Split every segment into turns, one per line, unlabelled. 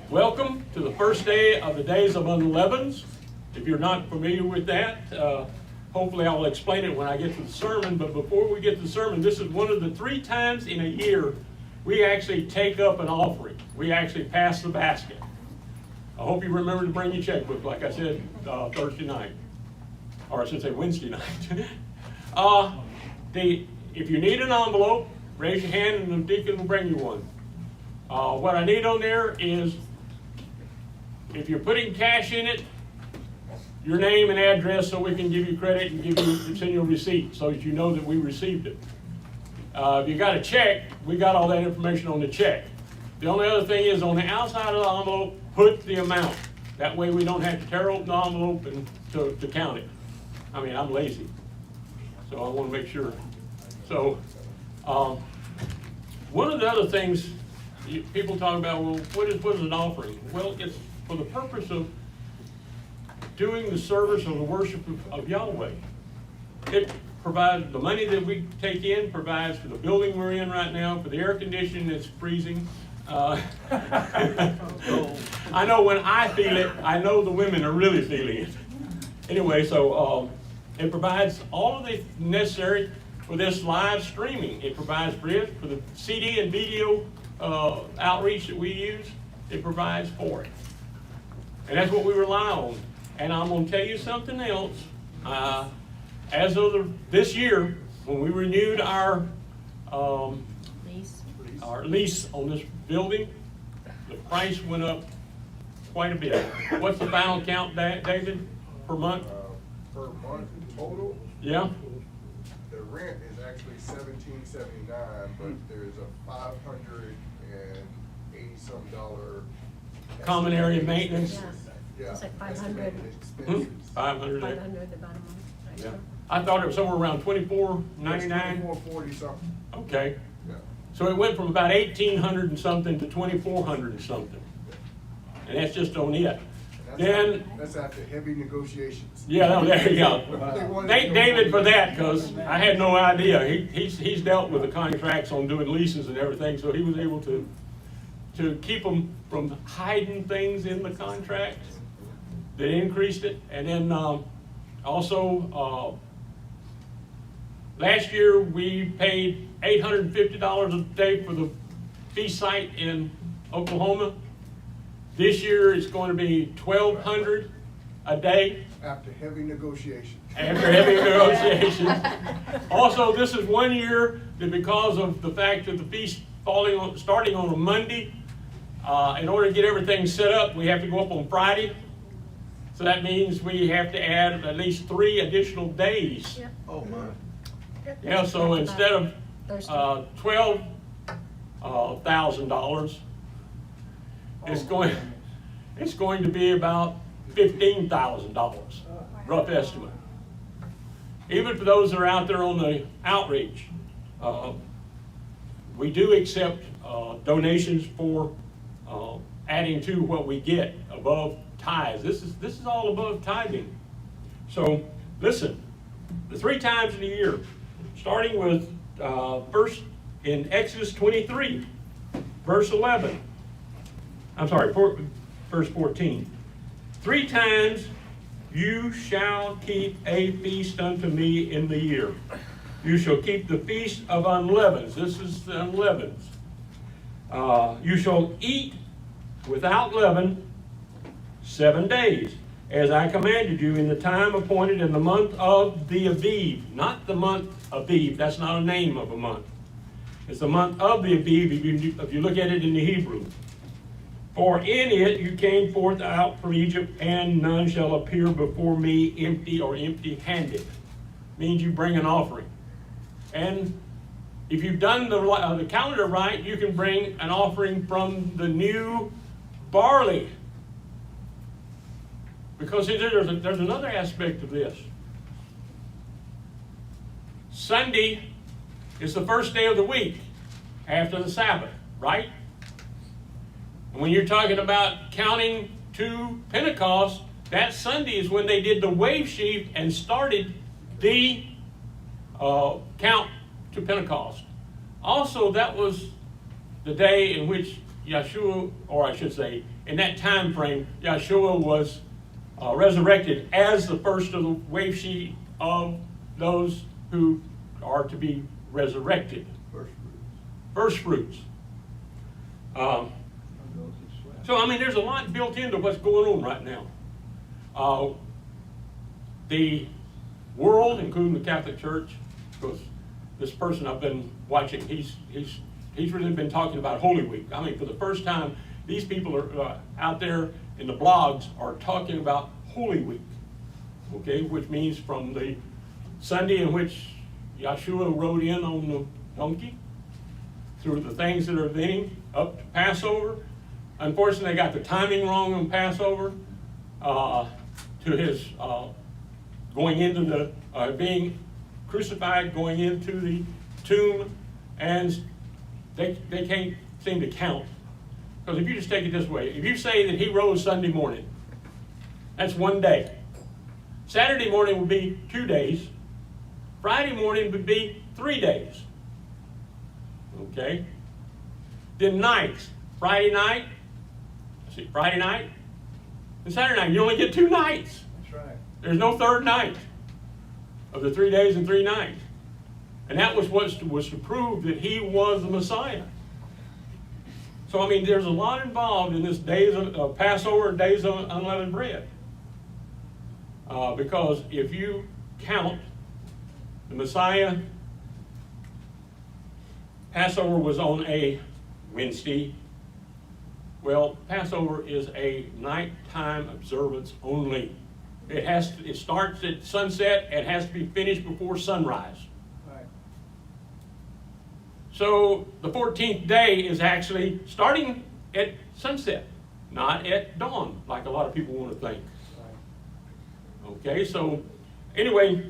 Welcome to the first day of the Days of Unleavens. If you're not familiar with that, hopefully I'll explain it when I get to the sermon. But before we get to the sermon, this is one of the 3 times in a year we actually take up an offering. We actually pass the basket. I hope you remember to bring your checkbook, like I said Thursday night, or I should say Wednesday night. If you need an envelope, raise your hand and the deacon will bring you one. What I need on there is, if you're putting cash in it, your name and address so we can give you credit and send you a receipt so that you know that we received it. If you got a check, we got all that information on the check. The only other thing is, on the outside of the envelope, put the amount. That way we don't have to tear open the envelope and to count it. I mean, I'm lazy, so I want to make sure. So, one of the other things people talk about, well, what is an offering? Well, it's for the purpose of doing the service of the worship of Yahweh. It provides, the money that we take in provides for the building we're in right now, for the air conditioning that's freezing. I know when I feel it, I know the women are really feeling it. Anyway, so it provides all of the necessary for this live streaming. It provides for it, for the CD and video outreach that we use. It provides for it. And that's what we rely on. And I'm going to tell you something else. As of this year, when we renewed our lease on this building, the price went up quite a bit. What's the final count, David, per month?
Per month total?
Yeah.
The rent is actually $17.79, but there's a $580-some
common area maintenance.
Yeah.
It's like 500.
Expenses.
500.
500 about a month.
Yeah. I thought it was somewhere around $24.99.
$24.40 something.
Okay.
Yeah.
So it went from about $1,800 and something to $2,400 and something. And that's just on it.
That's after heavy negotiations.
Yeah, no, there you go.
Wow.
Thank David for that, because I had no idea. He's dealt with the contracts on doing leases and everything, so he was able to keep them from hiding things in the contracts. They increased it. And then also, last year we paid $850 a day for the feast site in Oklahoma. This year it's going to be $1,200 a day.
After heavy negotiations.
After heavy negotiations. Also, this is 1 year that, because of the fact that the feast starting on a Monday, in order to get everything set up, we have to go up on Friday. So that means we have to add at least 3 additional days.
Yep.
Oh my.
Yeah, so instead of $12,000, it's going to be about $15,000, rough estimate. Even for those that are out there on the outreach, we do accept donations for adding to what we get above tithes. This is all above tithing. So listen, the 3 times in a year, starting with first in Exodus 23, verse 11. I'm sorry, verse 14. 3 times you shall keep a feast unto me in the year. You shall keep the Feast of Unleavens. This is the Unleavens. You shall eat without leaven 7 days, as I commanded you, in the time appointed in the month of the Aviv. Not the month Aviv. That's not a name of a month. It's the month of the Aviv if you look at it in the Hebrew. For in it you came forth out from Egypt, and none shall appear before me empty or empty-handed. Means you bring an offering. And if you've done the calendar right, you can bring an offering from the new barley. Because there's another aspect of this. Sunday is the first day of the week after the Sabbath, right? And when you're talking about counting to Pentecost, that Sunday is when they did the wave sheaf and started the count to Pentecost. Also, that was the day in which Yeshua, or I should say, in that time frame, Yeshua was resurrected as the first of the wave sheet of those who are to be resurrected. First fruits. So, I mean, there's a lot built into what's going on right now. The world, including the Catholic Church, because this person I've been watching, he's really been talking about Holy Week. I mean, for the first time, these people are out there in the blogs are talking about Holy Week, okay, which means from the Sunday in which Yeshua rode in on the donkey, through the things that are then up to Passover. Unfortunately, they got the timing wrong on Passover, to his going into the, being crucified, going into the tomb, and they can't seem to count. Because if you just take it this way, if you say that he rose Sunday morning, that's one day. Saturday morning would be 2 days. Friday morning would be 3 days. Okay? Then nights. Friday night and Saturday night. You only get 2 nights.
That's right.
There's no third night of the 3 days and 3 nights. And that was what was to prove that he was the Messiah. So, I mean, there's a lot involved in this days of Passover and days of unleavened bread. Because if you count the Messiah, Passover was on a Wednesday. Well, Passover is a nighttime observance only. It starts at sunset and has to be finished before sunrise.
Right.
So the 14th day is actually starting at sunset, not at dawn, like a lot of people want to think.
Right.
Okay, so anyway,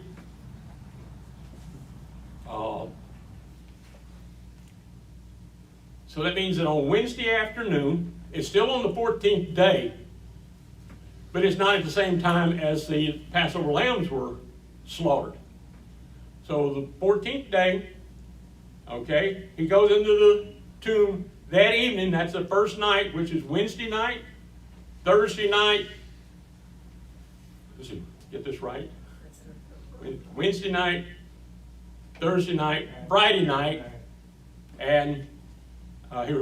so that means that on Wednesday afternoon, it's still on the 14th day, but it's not at the same time as the Passover lambs were slaughtered. So the 14th day, okay, he goes into the tomb that evening. That's the first night, which is Wednesday night, Thursday night. Let's see, get this right. Wednesday night, Thursday night, Friday night, and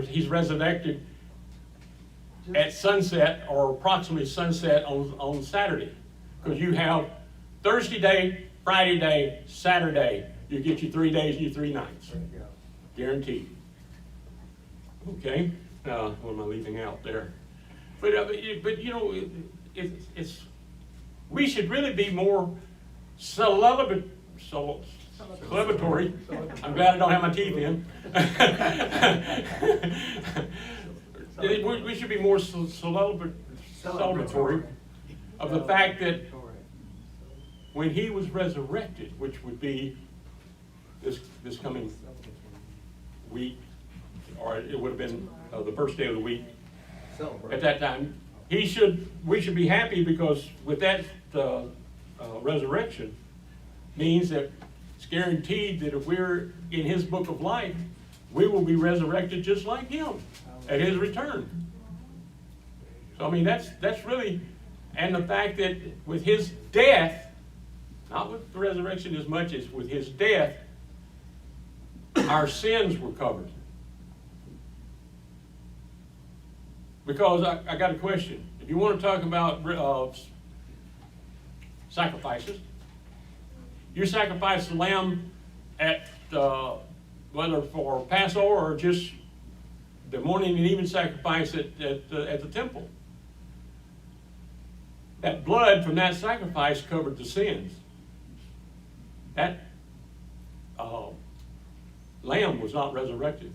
he's resurrected at sunset, or approximately sunset on Saturday. Because you have Thursday day, Friday day, Saturday. You get your 3 days and your 3 nights.
There you go.
Guaranteed. Okay? What am I leaving out there? But you know, it's we should really be more celebratory. I'm glad I don't have my teeth in. We should be more celebratory of the fact that when he was resurrected, which would be this coming week, or it would have been the first day of the week at that time, we should be happy, because with that resurrection means that it's guaranteed that if we're in his book of life, we will be resurrected just like him at his return. So, I mean, that's really, and the fact that with his death, not with the resurrection as much as with his death, our sins were covered. Because I got a question. If you want to talk about sacrifices, you sacrifice the lamb at whether for Passover or just the morning and evening sacrifice at the temple. That blood from that sacrifice covered the sins. That lamb was not resurrected,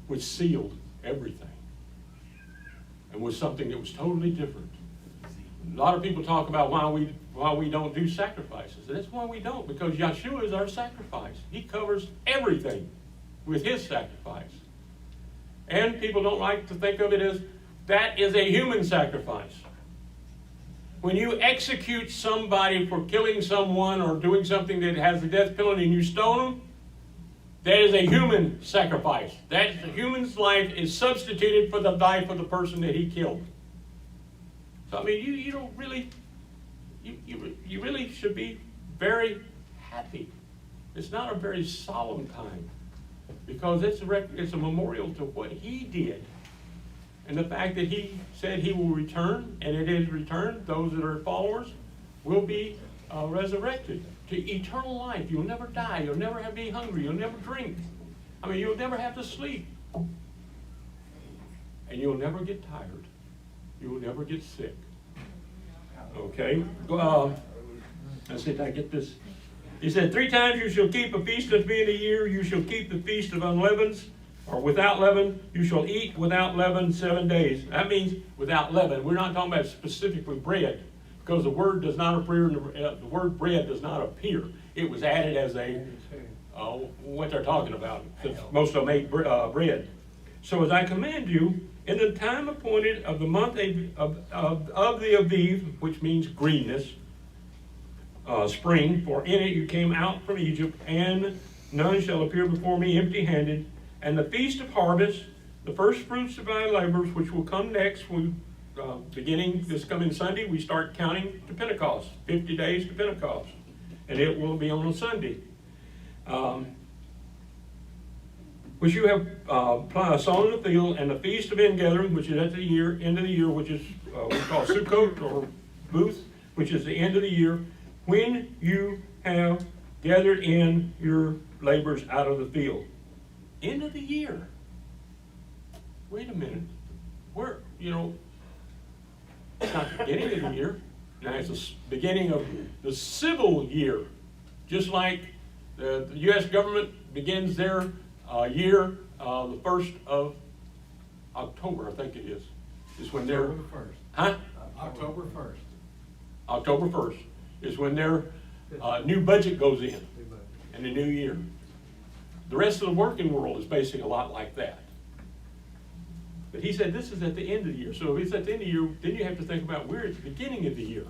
which sealed everything, and was something that was totally different. A lot of people talk about why we don't do sacrifices. And that's why we don't, because Yeshua is our sacrifice. He covers everything with his sacrifice. And people don't like to think of it as that is a human sacrifice. When you execute somebody for killing someone or doing something that has the death penalty and you stone them, That is a human sacrifice. That the human's life is substituted for the life of the person that he killed. So I mean, you don't really, you really should be very happy. It's not a very solemn time, because it's a memorial to what he did. And the fact that he said he will return, and it is returned, those that are followers will be resurrected to eternal life. You'll never die. You'll never have to be hungry. You'll never drink. I mean, you'll never have to sleep. And you'll never get tired. You will never get sick. Okay? Let's see if I get this. He said, 3 times you shall keep a feast at the beginning of the year. You shall keep the Feast of Unleavens, or without leaven. You shall eat without leaven 7 days. That means without leaven. We're not talking about specifically bread, because the word does not appear. The word bread does not appear. It was added as a what they're talking about, since most of them ate bread. So as I command you, in the time appointed of the month of the Aviv, which means greenness, spring, for in it you came out from Egypt, and none shall appear before me empty-handed. And the feast of harvest, the first fruits of thy labors, which will come next, beginning this coming Sunday, we start counting to Pentecost, 50 days to Pentecost, and it will be on a Sunday. Which you have sown in the field, and the feast of ingathering, which is at the end of the year, which is we call Sukkot or Booth, which is the end of the year, when you have gathered in your labors out of the field. End of the year. Wait a minute. Where, it's not the beginning of the year. Now it's the beginning of the civil year. Just like the U.S. government begins their year the 1st of October, I think it is when they're...
October 1st.
Huh?
October 1st.
October 1st is when their new budget goes in, and the new year. The rest of the working world is basically a lot like that. But he said this is at the end of the year. So if it's at the end of the year, then you have to think about we're at the beginning of the year.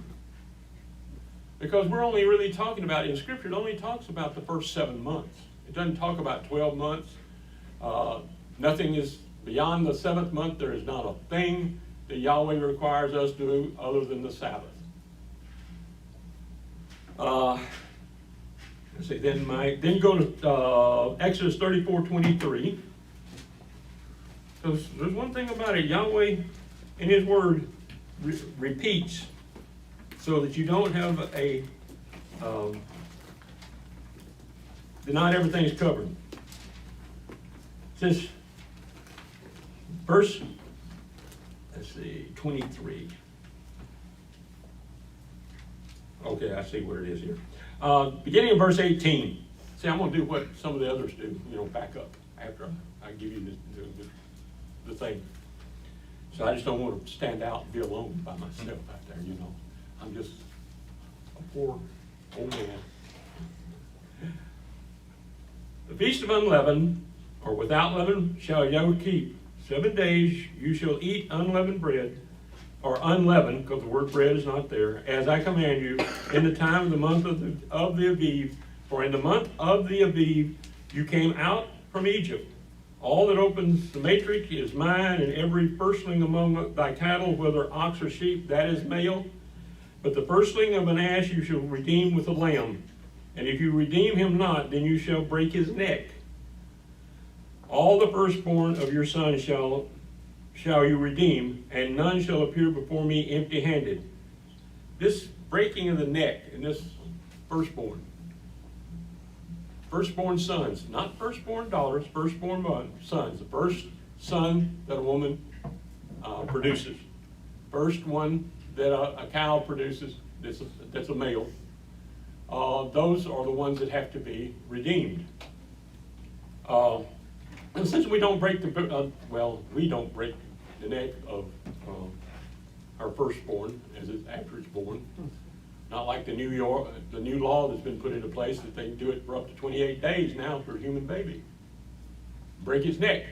Because we're only really talking about, in Scripture, it only talks about the first 7 months. It doesn't talk about 12 months. Nothing is beyond the 7th month. There is not a thing that Yahweh requires us to do other than the Sabbath. Let's see, then go to Exodus 34:23. Because there's one thing about it, Yahweh in His Word repeats, so that you don't have not everything's covered. It says, verse, 23. Okay, I see where it is here. Beginning of verse 18. See, I'm going to do what some of the others do, back up after I give you the thing. So I just don't want to stand out and be alone by myself out there, I'm just a poor old man. The Feast of Unleavened, or without leaven, shall you keep. 7 days you shall eat unleavened bread, or unleavened, because the word bread is not there, as I command you, in the time of the month of the Aviv. For in the month of the Aviv you came out from Egypt. All that opens the matrix is mine, and every firstling among thy cattle, whether ox or sheep, that is male. But the firstling of an ass you shall redeem with a lamb. And if you redeem him not, then you shall break his neck. All the firstborn of your sons shall you redeem, and none shall appear before me empty-handed. This breaking of the neck and this firstborn sons, not firstborn daughters, firstborn sons, the first son that a woman produces, first one that a cow produces that's a male, those are the ones that have to be redeemed. And since we don't break we don't break the neck of our firstborn after it's born. Not like the new law that's been put into place that they can do it for up to 28 days now for a human baby. Break his neck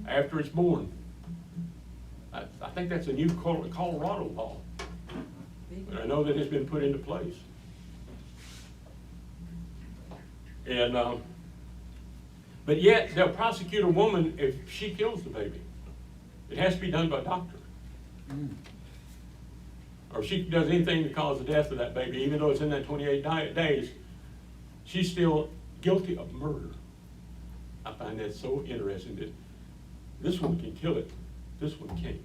after it's born. I think that's a new Colorado law. But I know that it's been put into place. And But yet, they'll prosecute a woman if she kills the baby. It has to be done by a doctor. Or if she does anything to cause the death of that baby, even though it's in that 28 days, she's still guilty of murder. I find that so interesting that this one can kill it, this one can't.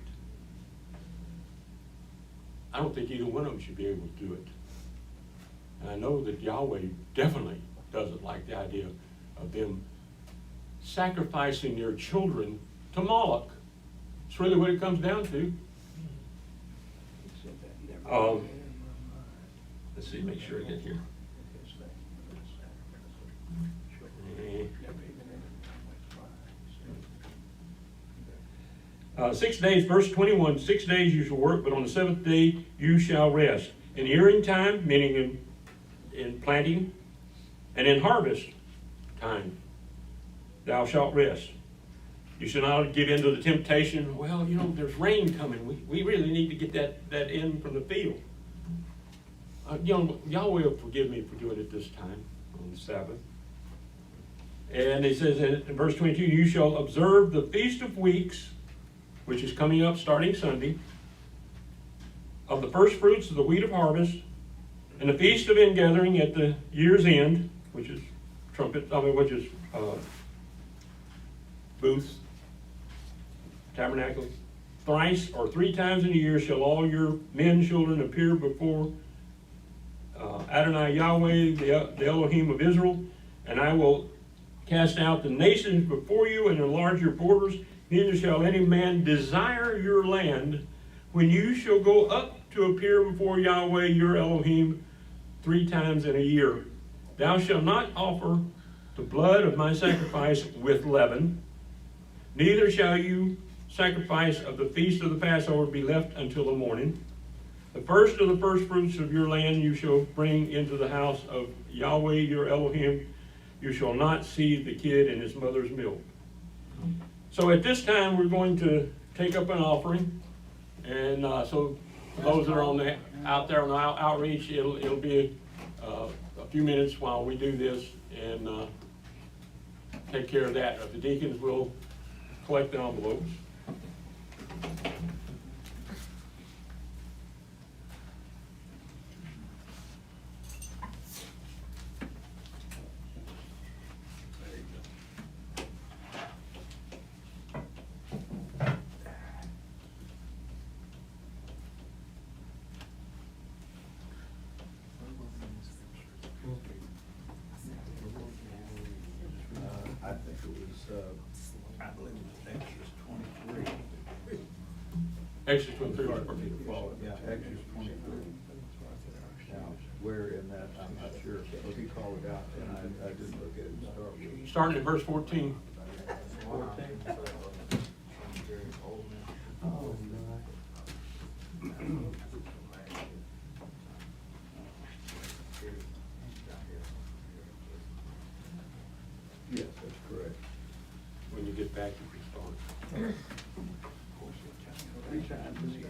I don't think either one of them should be able to do it. And I know that Yahweh definitely doesn't like the idea of them sacrificing their children to Moloch. It's really what it comes down to. Let's see, make sure I get here. 6 days, verse 21, 6 days you shall work, but on the seventh day you shall rest. In earing time, meaning in planting, and in harvest time, thou shalt rest. You shall not give in to the temptation, well, you know, there's rain coming. We really need to get that in from the field. Yahweh will forgive me for doing it this time on the Sabbath. And it says in verse 22, you shall observe the Feast of Weeks, which is coming up starting Sunday, of the first fruits of the wheat of harvest, and the Feast of Ingathering at the year's end, which is booths, tabernacles. Thrice or 3 times in a year shall all your men, children appear before Adonai Yahweh, the Elohim of Israel, and I will cast out the nations before you and enlarge your borders. Neither shall any man desire your land when you shall go up to appear before Yahweh your Elohim 3 times in a year. Thou shalt not offer the blood of my sacrifice with leaven, neither shall you sacrifice of the feast of the Passover be left until the morning. The first of the first fruits of your land you shall bring into the house of Yahweh your Elohim. You shall not see the kid in his mother's milk. So at this time we're going to take up an offering, and so for those that are out there on the outreach, it'll be a few minutes while we do this and take care of that. The deacons will collect the envelopes.
I think it was, I believe it was Exodus 23.
Exodus 23.
Yeah, Exodus 23. Now, where in that, I'm not sure, but he called it out, and I didn't look at it to start with.
Starting at verse 14.
14. Yes, that's correct.
When you get back, you can start.
3 times in a year.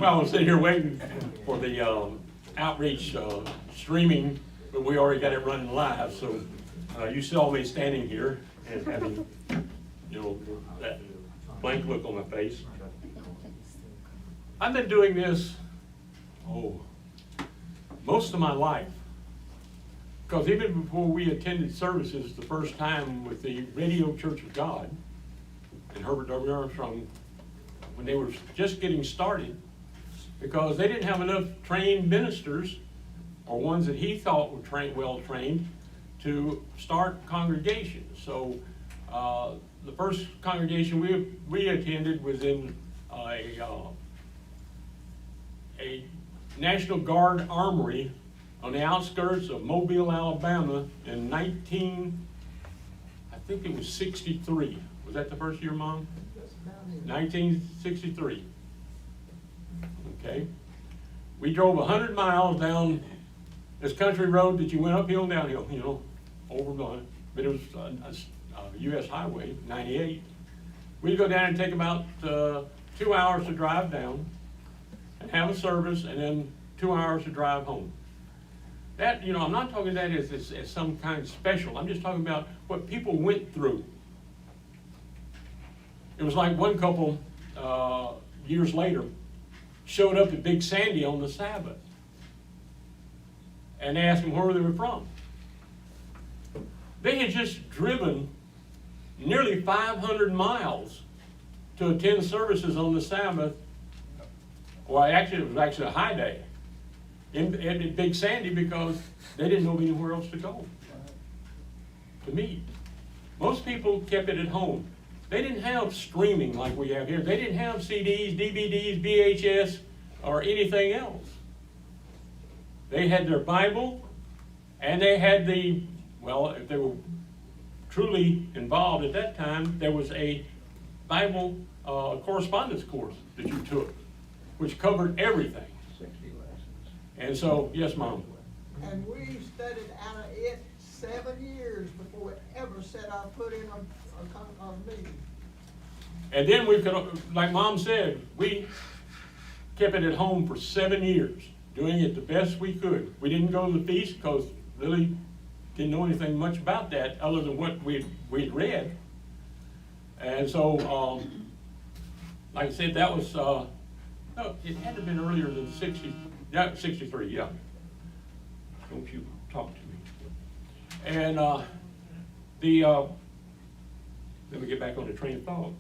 Well, I'm sitting here waiting for the outreach streaming, but we already got it running live. So you saw me standing here and having, that blank look on my face. I've been doing this, most of my life. Because even before we attended services the first time with the Radio Church of God and Herbert W. Armstrong, when they were just getting started, because they didn't have enough trained ministers or ones that he thought were well trained to start congregations. So the first congregation we attended was in a National Guard armory on the outskirts of Mobile, Alabama in 1963. Was that the first year, Mom? 1963. Okay. We drove 100 miles down this country road that you went uphill and downhill, over going, but it was a U.S. Highway, 98. We'd go down and take about 2 hours to drive down and have a service, and then 2 hours to drive home. That, you know, I'm not talking that as some kind of special. I'm just talking about what people went through. It was like one couple, years later, showed up at Big Sandy on the Sabbath. And they asked them where they were from. They had just driven nearly 500 miles to attend services on the Sabbath. Well, actually, it was actually a high day in Big Sandy because they didn't know anywhere else to go to meet. Most people kept it at home. They didn't have streaming like we have here. They didn't have CDs, DVDs, VHS, or anything else. They had their Bible, and they had if they were truly involved at that time, there was a Bible correspondence course that you took, which covered everything.
60 lessons.
And so, yes, Mom.
And we studied out of it 7 years before we ever set our foot in a meeting.
And then we could, like Mom said, we kept it at home for 7 years, doing it the best we could. We didn't go to the feast because really didn't know anything much about that other than what we'd read. And so, like I said, that was, no, it had to have been earlier than 63, yeah. Don't you talk to me. And let me get back on the train of thought.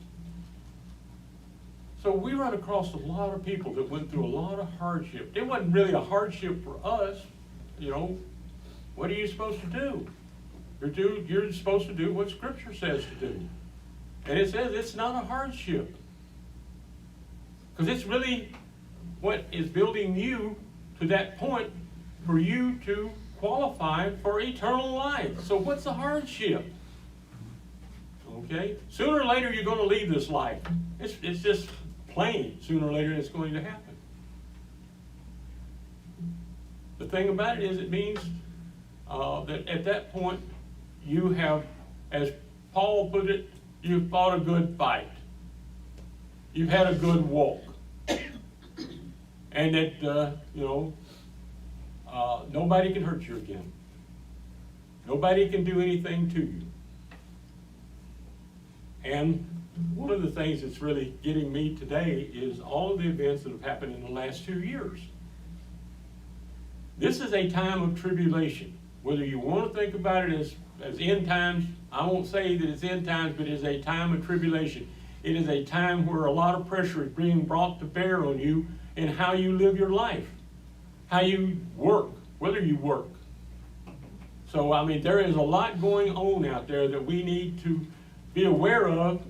So we run across a lot of people that went through a lot of hardship. It wasn't really a hardship for us, you know. What are you supposed to do? You're supposed to do what Scripture says to do. And it says it's not a hardship. Because it's really what is building you to that point for you to qualify for eternal life. So what's the hardship? Okay? Sooner or later you're going to leave this life. It's just plain. Sooner or later it's going to happen. The thing about it is it means that at that point you have, as Paul put it, you've fought a good fight. You've had a good walk. And that, nobody can hurt you again. Nobody can do anything to you. And one of the things that's really getting me today is all of the events that have happened in the last 2 years. This is a time of tribulation. Whether you want to think about it as end times, I won't say that it's end times, but it is a time of tribulation. It is a time where a lot of pressure is being brought to bear on you in how you live your life, how you work, whether you work. So, I mean, there is a lot going on out there that we need to be aware of,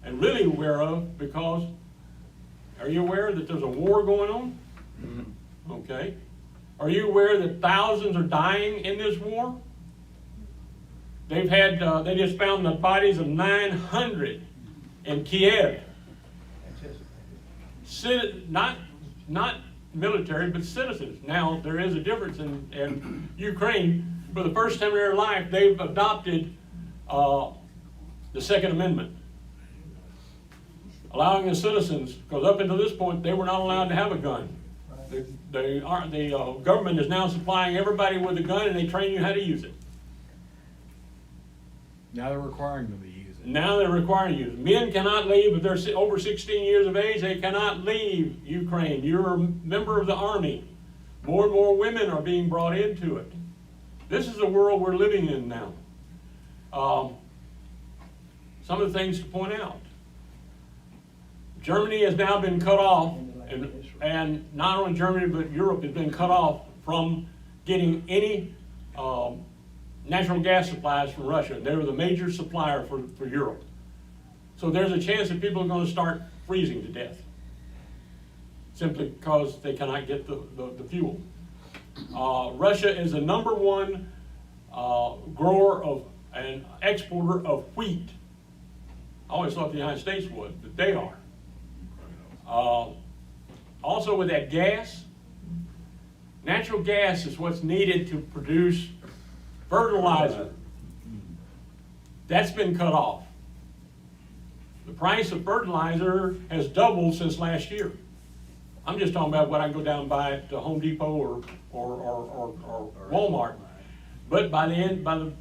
and really aware of, because are you aware that there's a war going on? Mm-hmm. Okay. Are you aware that thousands are dying in this war? They've had, they just found the bodies of 900 in Kiev. Not military, but citizens. Now, there is a difference in Ukraine. For the first time in their life, they've adopted the Second Amendment, allowing the citizens, because up until this point, they were not allowed to have a gun. The government is now supplying everybody with a gun, and they train you how to use it.
Now they're requiring them to use it.
Now they're requiring you. Men cannot leave if they're over 16 years of age. They cannot leave Ukraine. You're a member of the army. More and more women are being brought into it. This is the world we're living in now. Some of the things to point out. Germany has now been cut off, and not only Germany, but Europe has been cut off from getting any natural gas supplies from Russia. They were the major supplier for Europe. So there's a chance that people are going to start freezing to death, simply because they cannot get the fuel. Russia is the number one grower of and exporter of wheat. I always thought the United States would, but they are. Also with that gas, natural gas is what's needed to produce fertilizer. That's been cut off. The price of fertilizer has doubled since last year. I'm just talking about what I can go down and buy at Home Depot or Walmart. But by the end of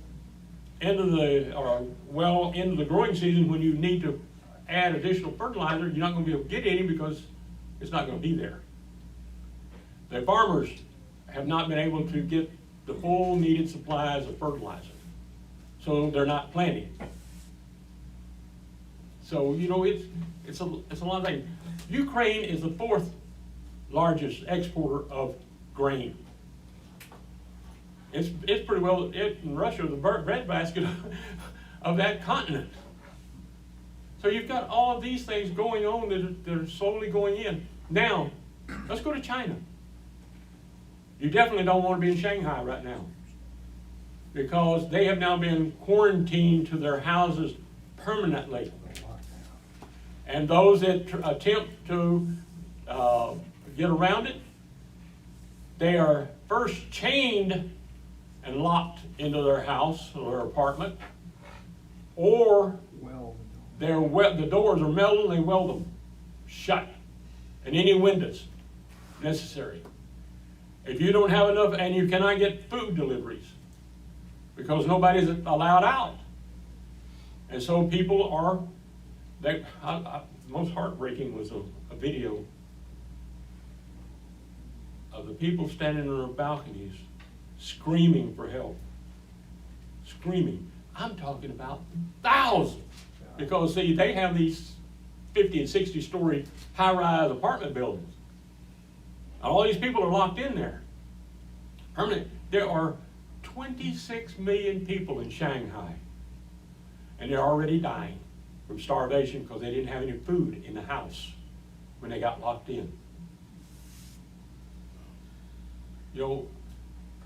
the growing season, when you need to add additional fertilizer, you're not going to be able to get any because it's not going to be there. The farmers have not been able to get the full needed supplies of fertilizer, so they're not planting. So it's a lot of things. Ukraine is the fourth largest exporter of grain. It's pretty well in Russia the breadbasket of that continent. So you've got all of these things going on that are slowly going in. Now, let's go to China. You definitely don't want to be in Shanghai right now, because they have now been quarantined to their houses permanently. And those that attempt to get around it, they are first chained and locked into their house or their apartment, or the doors are metal and they weld them shut, and any windows necessary. If you don't have enough, and you cannot get food deliveries because nobody's allowed out, and so people are. Most heartbreaking was a video of the people standing on their balconies screaming for help. Screaming. I'm talking about thousands. Because, see, they have these 50 and 60 story high-rise apartment buildings. All these people are locked in there. Permanent. There are 26 million people in Shanghai, and they're already dying from starvation because they didn't have any food in the house when they got locked in.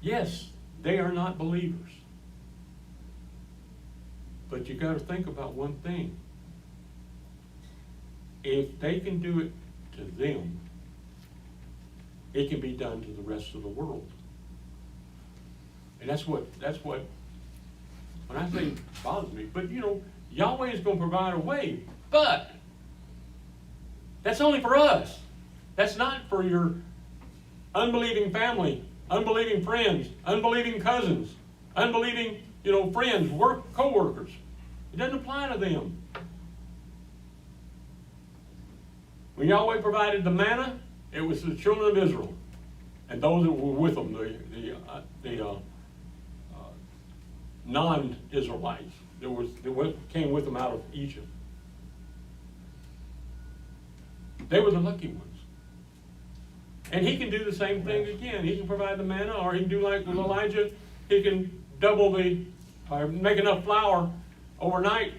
Yes, they are not believers. But you got to think about one thing. If they can do it to them, it can be done to the rest of the world. And that's what when I say it bothers me. But Yahweh is going to provide a way, but that's only for us. That's not for your unbelieving family, unbelieving friends, unbelieving cousins, unbelieving, friends, co-workers. It doesn't apply to them. When Yahweh provided the manna, it was the children of Israel and those that were with them, the non-Israelites that came with them out of Egypt. They were the lucky ones. And he can do the same thing again. He can provide the manna, or he can do like with Elijah. He can make enough flour overnight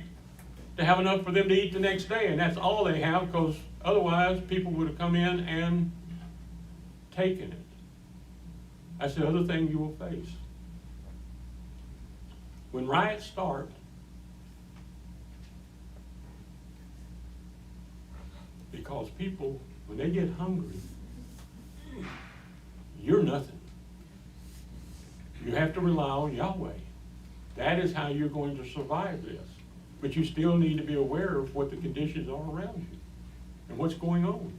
to have enough for them to eat the next day. And that's all they have, because otherwise people would have come in and taken it. That's the other thing you will face. When riots start, because people, when they get hungry, you're nothing. You have to rely on Yahweh. That is how you're going to survive this. But you still need to be aware of what the conditions are around you and what's going on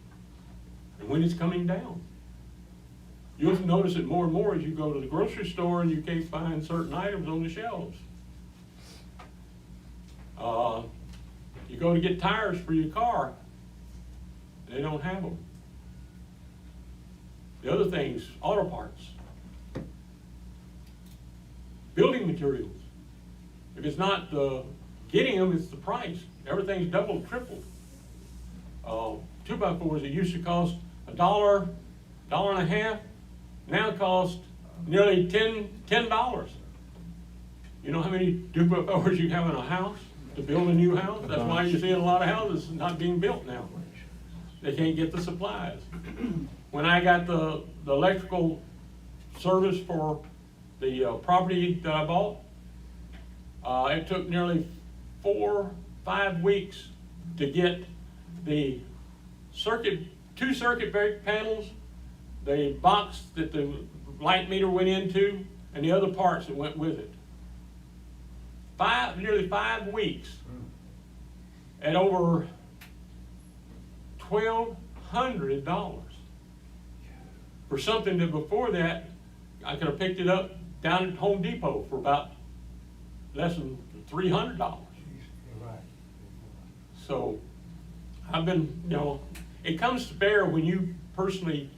and when it's coming down. You'll notice it more and more as you go to the grocery store and you can't find certain items on the shelves. You go to get tires for your car, they don't have them. The other things, auto parts, building materials. If it's not getting them, it's the price. Everything's doubled, tripled. 2x4s that used to cost $1, $1.50, now cost nearly $10. You know how many 2x4s you have in a house to build a new house? That's why you're seeing a lot of houses not being built now. They can't get the supplies. When I got the electrical service for the property that I bought, it took nearly 4-5 weeks to get the two circuit breaker panels, the box that the light meter went into, and the other parts that went with it. Nearly 5 weeks. at over $1,200 for something that before that, I could have picked it up down at Home Depot for about less than $300. So I've been, it comes to bear when you personally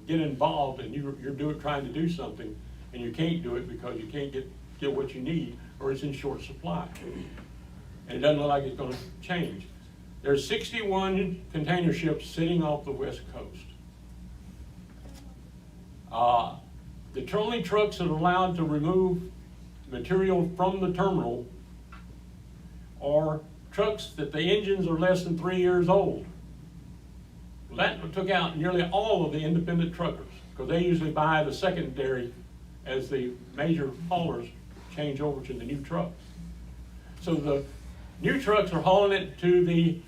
get involved and you're trying to do something and you can't do it because you can't get what you need, or it's in short supply. And it doesn't look like it's gonna change. There's 61 container ships sitting off the West Coast. The only trucks that are allowed to remove material from the terminal are trucks that the engines are less than 3 years old. Well, that took out nearly all of the independent truckers, because they usually buy the secondary as the major haulers change over to the new trucks. So the new trucks are hauling it to the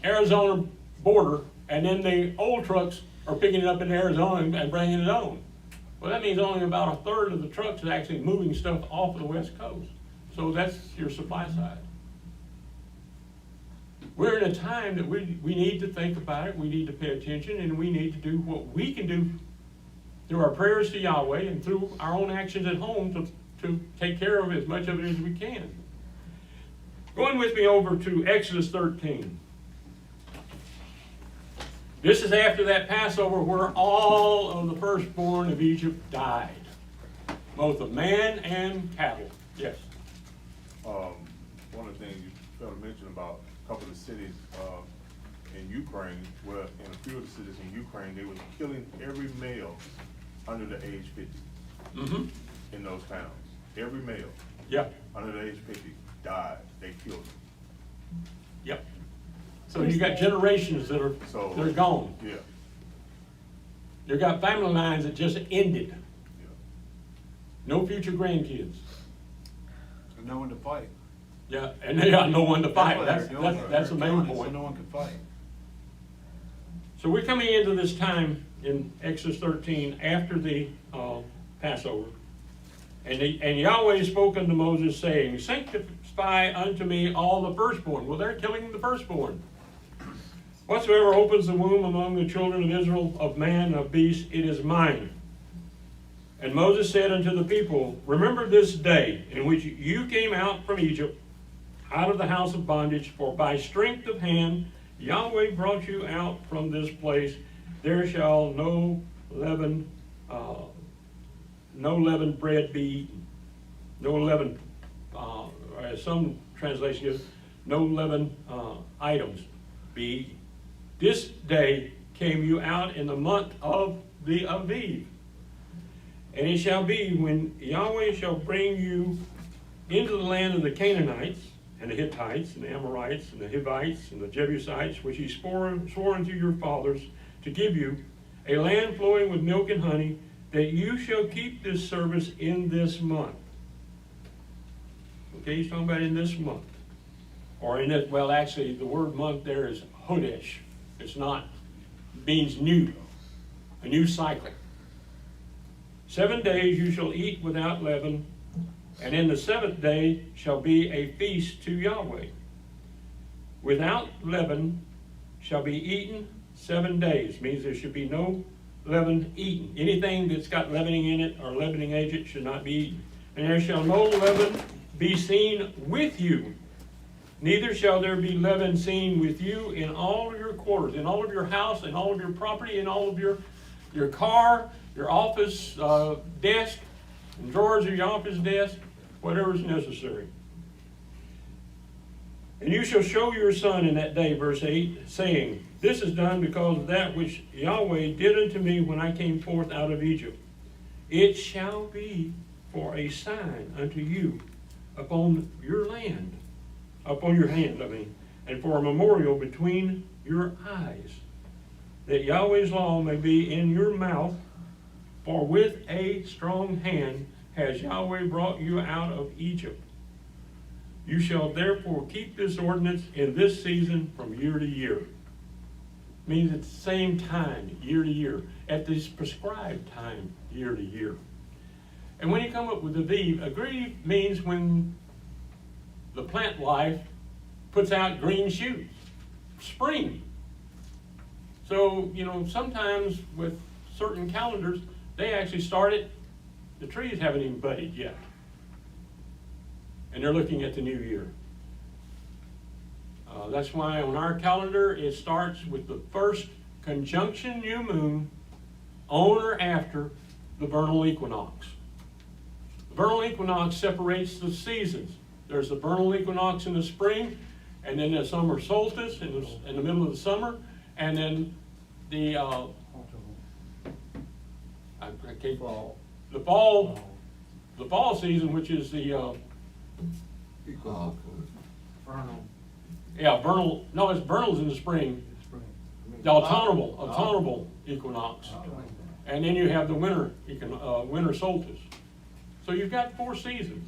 Arizona border, and then the old trucks are picking it up in Arizona and bringing it on. Well, that means only about a third of the trucks are actually moving stuff off of the West Coast. So that's your supply side. We're in a time that we need to think about it, we need to pay attention, and we need to do what we can do through our prayers to Yahweh and through our own actions at home to take care of as much of it as we can. Going with me over to Exodus 13. This is after that Passover where all of the firstborn of Egypt died, both of man and cattle. Yes.
One of the things you failed to mention about a couple of the cities in Ukraine, where in a few of the cities in Ukraine, they were killing every male under the age 50 in those towns. Every male under the age 50 died. They killed them.
Yep. So you got generations that are they're gone.
Yeah.
You got family lines that just ended.
Yeah.
No future grandkids.
And no one to fight.
Yeah, and they got no one to fight. That's the main
So
point.
no one can fight.
So we're coming into this time in Exodus 13 after the Passover. And Yahweh spoke unto Moses, saying, sanctify unto me all the firstborn. Well, they're killing the firstborn. Whatsoever opens the womb among the children of Israel, of man and of beast, it is mine. And Moses said unto the people, remember this day in which you came out from Egypt, out of the house of bondage, for by strength of hand Yahweh brought you out from this place. There shall no leavened bread be eaten. No leavened, as some translation gives, no leavened items be eaten. This day came you out in the month of the Aviv. And it shall be when Yahweh shall bring you into the land of the Canaanites, and the Hittites, and the Amorites, and the Hivites, and the Jebusites, which he swore unto your fathers to give you, a land flowing with milk and honey, that you shall keep this service in this month. Okay, he's talking about in this month. Or in this, well, actually, the word month there is Hodesh. It's not, means new, a new cycle. 7 days you shall eat without leaven, and in the seventh day shall be a feast to Yahweh. Without leaven shall be eaten 7 days, means there should be no leaven eaten. Anything that's got leavening in it or leavening agent should not be eaten. And there shall no leaven be seen with you, neither shall there be leaven seen with you in all of your quarters, in all of your house, in all of your property, in all of your car, your office desk, and drawers of your office desk, whatever is necessary. And you shall show your son in that day, verse 8, saying, this is done because of that which Yahweh did unto me when I came forth out of Egypt. It shall be for a sign unto you upon your land, upon your hand, and for a memorial between your eyes, that Yahweh's law may be in your mouth, for with a strong hand has Yahweh brought you out of Egypt. You shall therefore keep this ordinance in this season from year to year. Means at the same time, year to year, at this prescribed time, year to year. And when you come up with Aviv, Aviv means when the plant life puts out green shoots. Spring. So, sometimes with certain calendars, they actually started, the trees haven't even budded yet. And they're looking at the new year. That's why on our calendar, it starts with the first conjunction new moon on or after the vernal equinox. The vernal equinox separates the seasons. There's the vernal equinox in the spring, and then the summer solstice in the middle of the summer, and then the fall season, which is the vernal. No, it's vernal's in the spring. The autumnal equinox, and then you have the winter solstice. So you've got 4 seasons.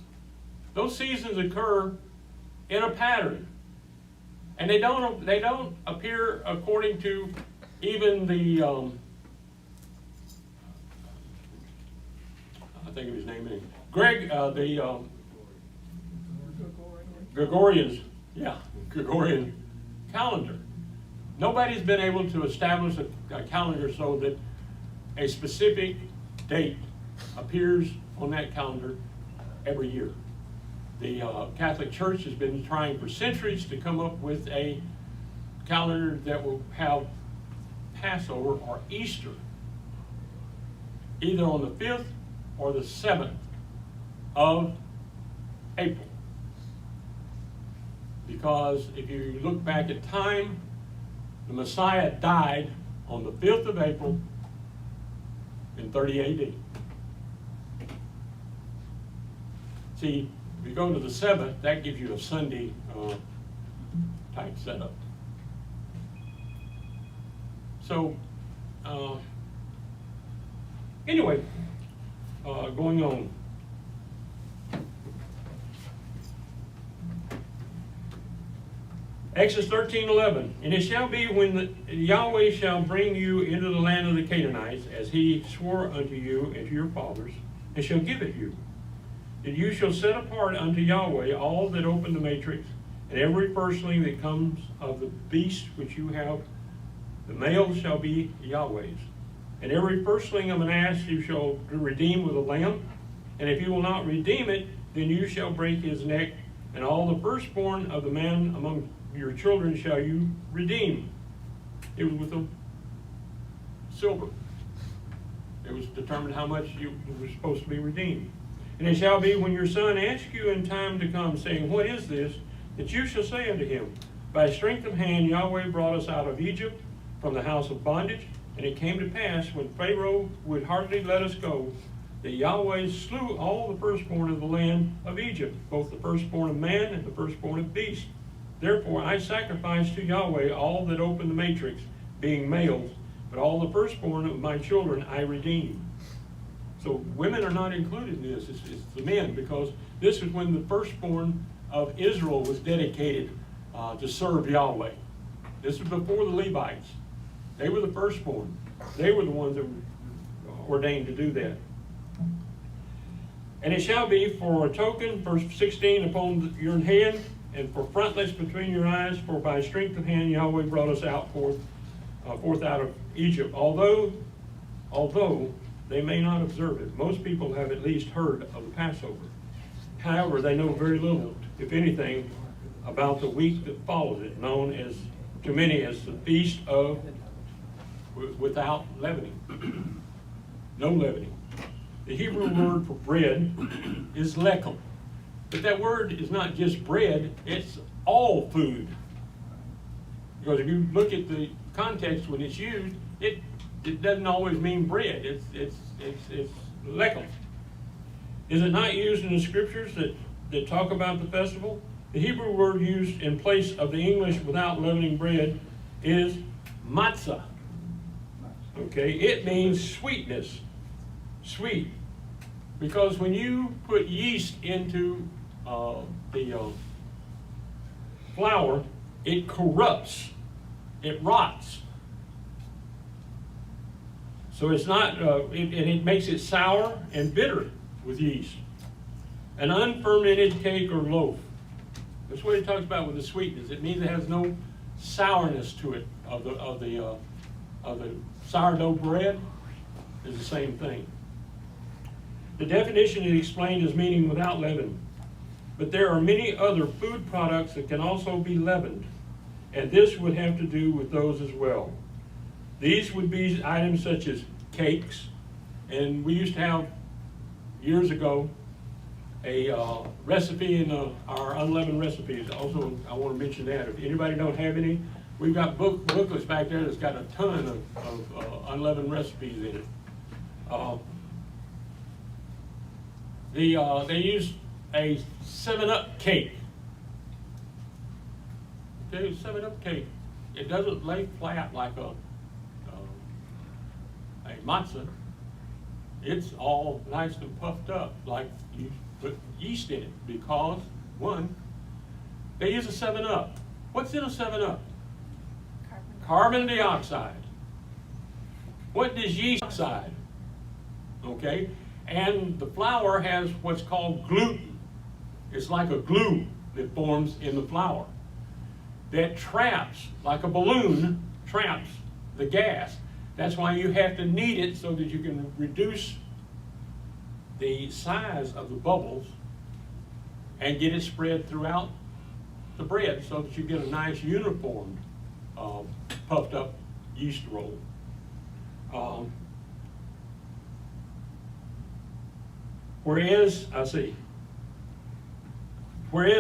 Those seasons occur in a pattern, and they don't appear according to even the I think of his name anyway. Gregorian calendar. Nobody's been able to establish a calendar so that a specific date appears on that calendar every year. The Catholic Church has been trying for centuries to come up with a calendar that will have Passover or Easter either on the 5th or the 7th of April. Because if you look back at time, the Messiah died on the 5th of April in 30 AD. See, if you go to the 7th, that gives you a Sunday type setup. So, anyway, going on. Exodus 13:11, and it shall be when Yahweh shall bring you into the land of the Canaanites, as he swore unto you and to your fathers, and shall give it you, that you shall set apart unto Yahweh all that open the matrix, and every firstling that comes of the beast which you have, the male shall be Yahweh's. And every firstling of an ass you shall redeem with a lamb, and if you will not redeem it, then you shall break his neck, and all the firstborn of the man among your children shall you redeem. It was with the silver. It was determined how much you were supposed to be redeemed. And it shall be when your son asks you in time to come, saying, what is this? That you shall say unto him, by strength of hand Yahweh brought us out of Egypt from the house of bondage. And it came to pass, when Pharaoh would hardly let us go, that Yahweh slew all the firstborn of the land of Egypt, both the firstborn of man and the firstborn of beast. Therefore I sacrifice to Yahweh all that open the matrix, being males, but all the firstborn of my children I redeem. So women are not included in this, it's the men, because this is when the firstborn of Israel was dedicated to serve Yahweh. This was before the Levites. They were the firstborn. They were the ones that were ordained to do that. And it shall be for a token, verse 16, upon your hand, and for frontlets between your eyes, for by strength of hand Yahweh brought us out forth out of Egypt. Although they may not observe it, most people have at least heard of the Passover. However, they know very little, if anything, about the week that follows it, known as to many as the Feast of without leavening. No leavening. The Hebrew word for bread is lechem. But that word is not just bread, it's all food. Because if you look at the context when it's used, it doesn't always mean bread. It's lechem. Is it not used in the scriptures that talk about the festival? The Hebrew word used in place of the English without leavening bread is matzah. Okay, it means sweetness, sweet. Because when you put yeast into the flour, it corrupts, it rots. So it's not, and it makes it sour and bitter with yeast. An unfermented cake or loaf. That's what he talks about with the sweetness. It means it has no sourness to it of the sourdough bread is the same thing. The definition is explained as meaning without leaven. But there are many other food products that can also be leavened, and this would have to do with those as well. These would be items such as cakes, and we used to have, years ago, a recipe in our unleavened recipes. Also, I want to mention that. If anybody don't have any, we've got booklets back there that's got a ton of unleavened recipes in it. They use a 7-Up cake. Okay, 7-Up cake. It doesn't lay flat like a matzah. It's all nice and puffed up like you put yeast in it because, one, they use a 7-Up. What's in a 7-Up? Carbon dioxide. What does yeast oxide? Okay, and the flour has what's called gluten. It's like a glue that forms in the flour that traps, like a balloon, traps the gas. That's why you have to knead it so that you can reduce the size of the bubbles and get it spread throughout the bread so that you get a nice uniform puffed up yeast roll. Whereas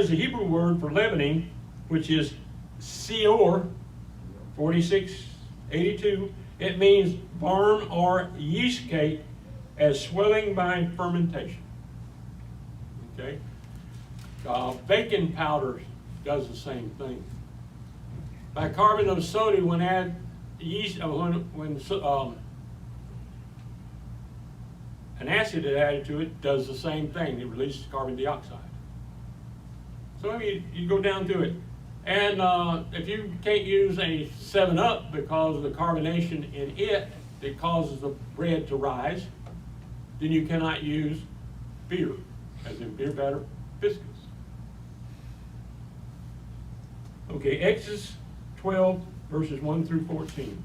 the Hebrew word for leavening, which is seor, 4682, it means barm or yeast cake as swelling by fermentation. Okay? Baking powder does the same thing. Bicarbonate of sodium, when add yeast, an acid is added to it, does the same thing. It releases carbon dioxide. So I mean, you go down through it. And if you can't use a 7-Up because of the carbonation in it that causes the bread to rise, then you cannot use beer, as in beer batter biscuits. Okay, Exodus 12, verses 1 through 14.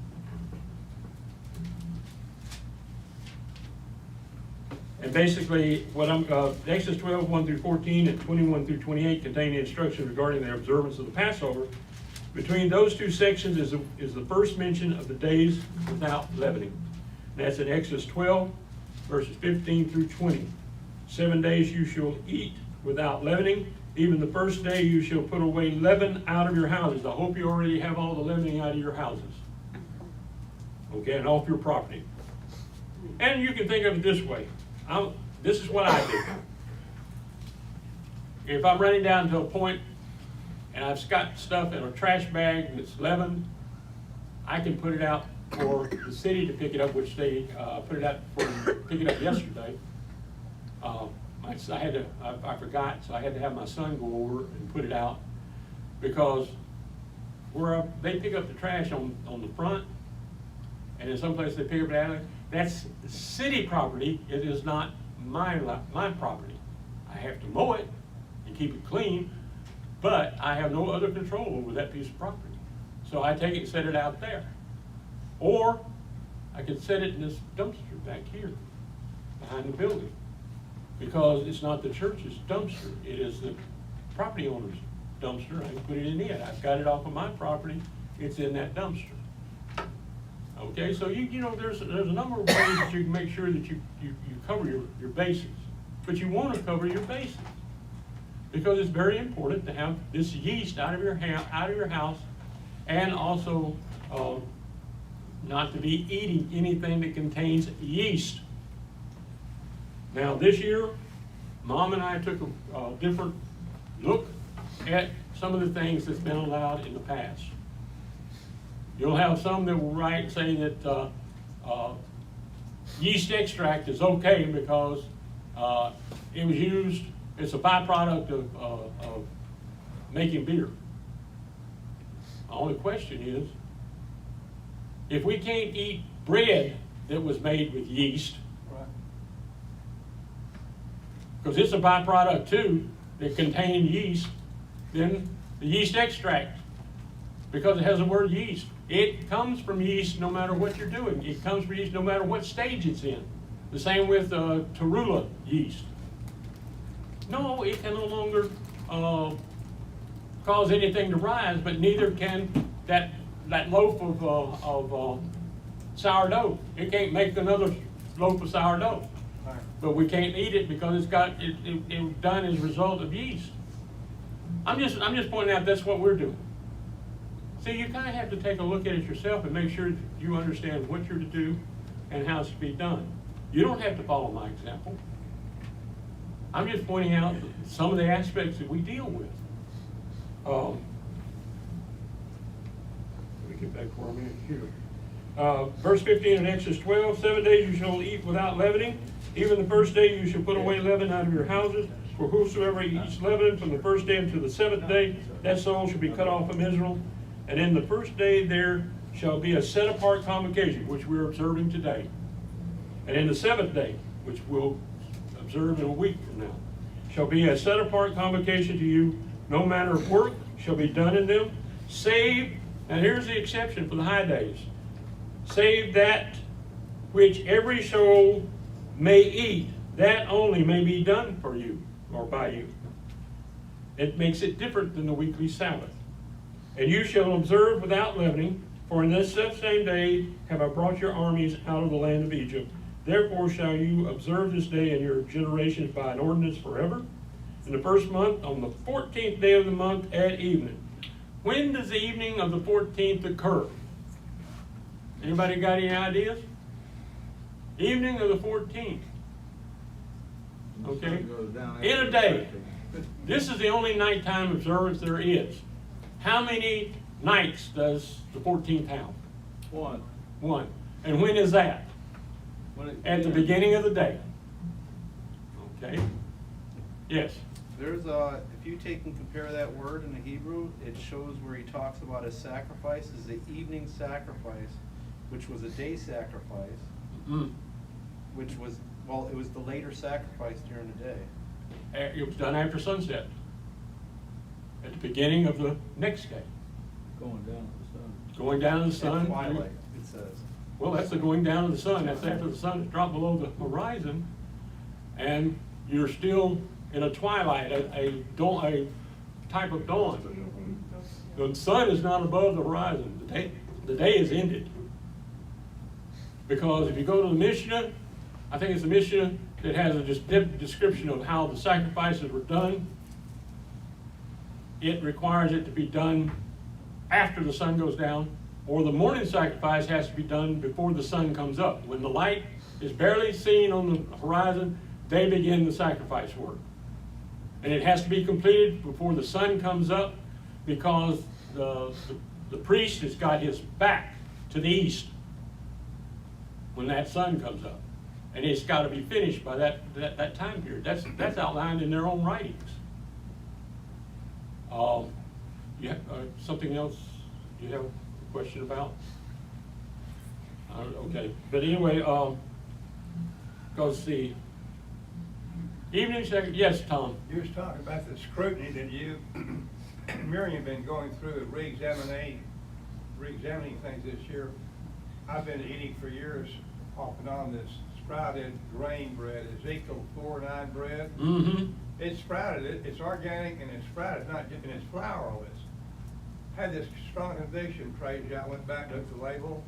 And basically, what Exodus 12, 1 through 14, and 21 through 28 contain the instructions regarding the observance of the Passover. Between those two sections is the first mention of the days without leavening. And that's in Exodus 12, verses 15 through 20. 7 days you shall eat without leavening. Even the first day you shall put away leaven out of your houses. I hope you already have all the leavening out of your houses. Okay, and off your property. And you can think of it this way. This is what I do. If I'm running down to a point and I've got stuff in a trash bag that's leavened, I can put it out for the city to pick it up, which they put it out for pick it up yesterday. I forgot, so I had to have my son go over and put it out because they pick up the trash on the front, and in some places they pick up the alley. That's city property. It is not my property. I have to mow it and keep it clean, but I have no other control over that piece of property. So I take it and set it out there. Or I could set it in this dumpster back here behind the building, because it's not the church's dumpster. It is the property owner's dumpster. I can put it in it. I've got it off of my property. It's in that dumpster. Okay, so you know there's a number of ways that you can make sure that you cover your bases, but you want to cover your bases because it's very important to have this yeast out of your house, and also not to be eating anything that contains yeast. Now this year, Mom and I took a different look at some of the things that's been allowed in the past. You'll have some that will say that yeast extract is okay because it was used, it's a byproduct of making beer. The only question is, if we can't eat bread that was made with yeast, because it's a byproduct too that contains yeast, then the yeast extract, because it has the word yeast. It comes from yeast no matter what you're doing. It comes from yeast no matter what stage it's in. The same with Tarula yeast. No, it can no longer cause anything to rise, but neither can that loaf of sourdough. It can't make another loaf of sourdough. But we can't eat it because it was done as a result of yeast. I'm just pointing out that's what we're doing. See, you kind of have to take a look at it yourself and make sure you understand what you're to do and how it's to be done. You don't have to follow my example. I'm just pointing out some of the aspects that we deal with. Let me get back where I'm at here. Verse 15 in Exodus 12, 7 days you shall eat without leavening. Even the first day you shall put away leaven out of your houses. For whosoever eats leaven from the first day until the seventh day, that soul shall be cut off from Israel. And in the first day there shall be a set apart convocation, which we're observing today. And in the seventh day, which we'll observe in a week from now, shall be a set apart convocation to you. No manner of work shall be done in them, save, and here's the exception for the high days, save that which every soul may eat, that only may be done for you or by you. It makes it different than the weekly Sabbath. And you shall observe without leavening, for in this same day have I brought your armies out of the land of Egypt. Therefore shall you observe this day in your generations by an ordinance forever. In the first month, on the 14th day of the month at evening. When does the evening of the 14th occur? Anybody got any ideas? Evening of the 14th. Okay? In a day. This is the only nighttime observance there is. How many nights does the 14th have? One. And when is that? At the beginning of the day. Okay? Yes.
There's if you take and compare that word in the Hebrew, it shows where he talks about his sacrifice as the evening sacrifice, which was a day sacrifice, which was, well, it was the later sacrifice during the day.
It was done after sunset. At the beginning of the next day.
Going down to the sun.
Going down to the sun.
At twilight, it says.
Well, that's the going down of the sun. That's after the sun has dropped below the horizon. And you're still in a twilight, a type of dawn. The sun is not above the horizon. The day is ended. Because if you go to the Mishnah, I think it's the Mishnah that has a description of how the sacrifices were done. It requires it to be done after the sun goes down, or the morning sacrifice has to be done before the sun comes up. When the light is barely seen on the horizon, they begin the sacrifice work. And it has to be completed before the sun comes up, because the priest has got his back to the east when that sun comes up. And it's got to be finished by that time period. That's outlined in their own writings. Something else you have a question about? Okay, but anyway, because the evening second, yes, Tom.
You was talking about the scrutiny that you, Miriam, been going through, re-examining things this year. I've been eating for years off and on this sprouted grain bread, Ezekiel 4:9 bread.
Mm-hmm.
It's sprouted, it's organic and it's sprouted, not just, and it's flour all this. Had this strong conviction, praise God, went back, looked at the label,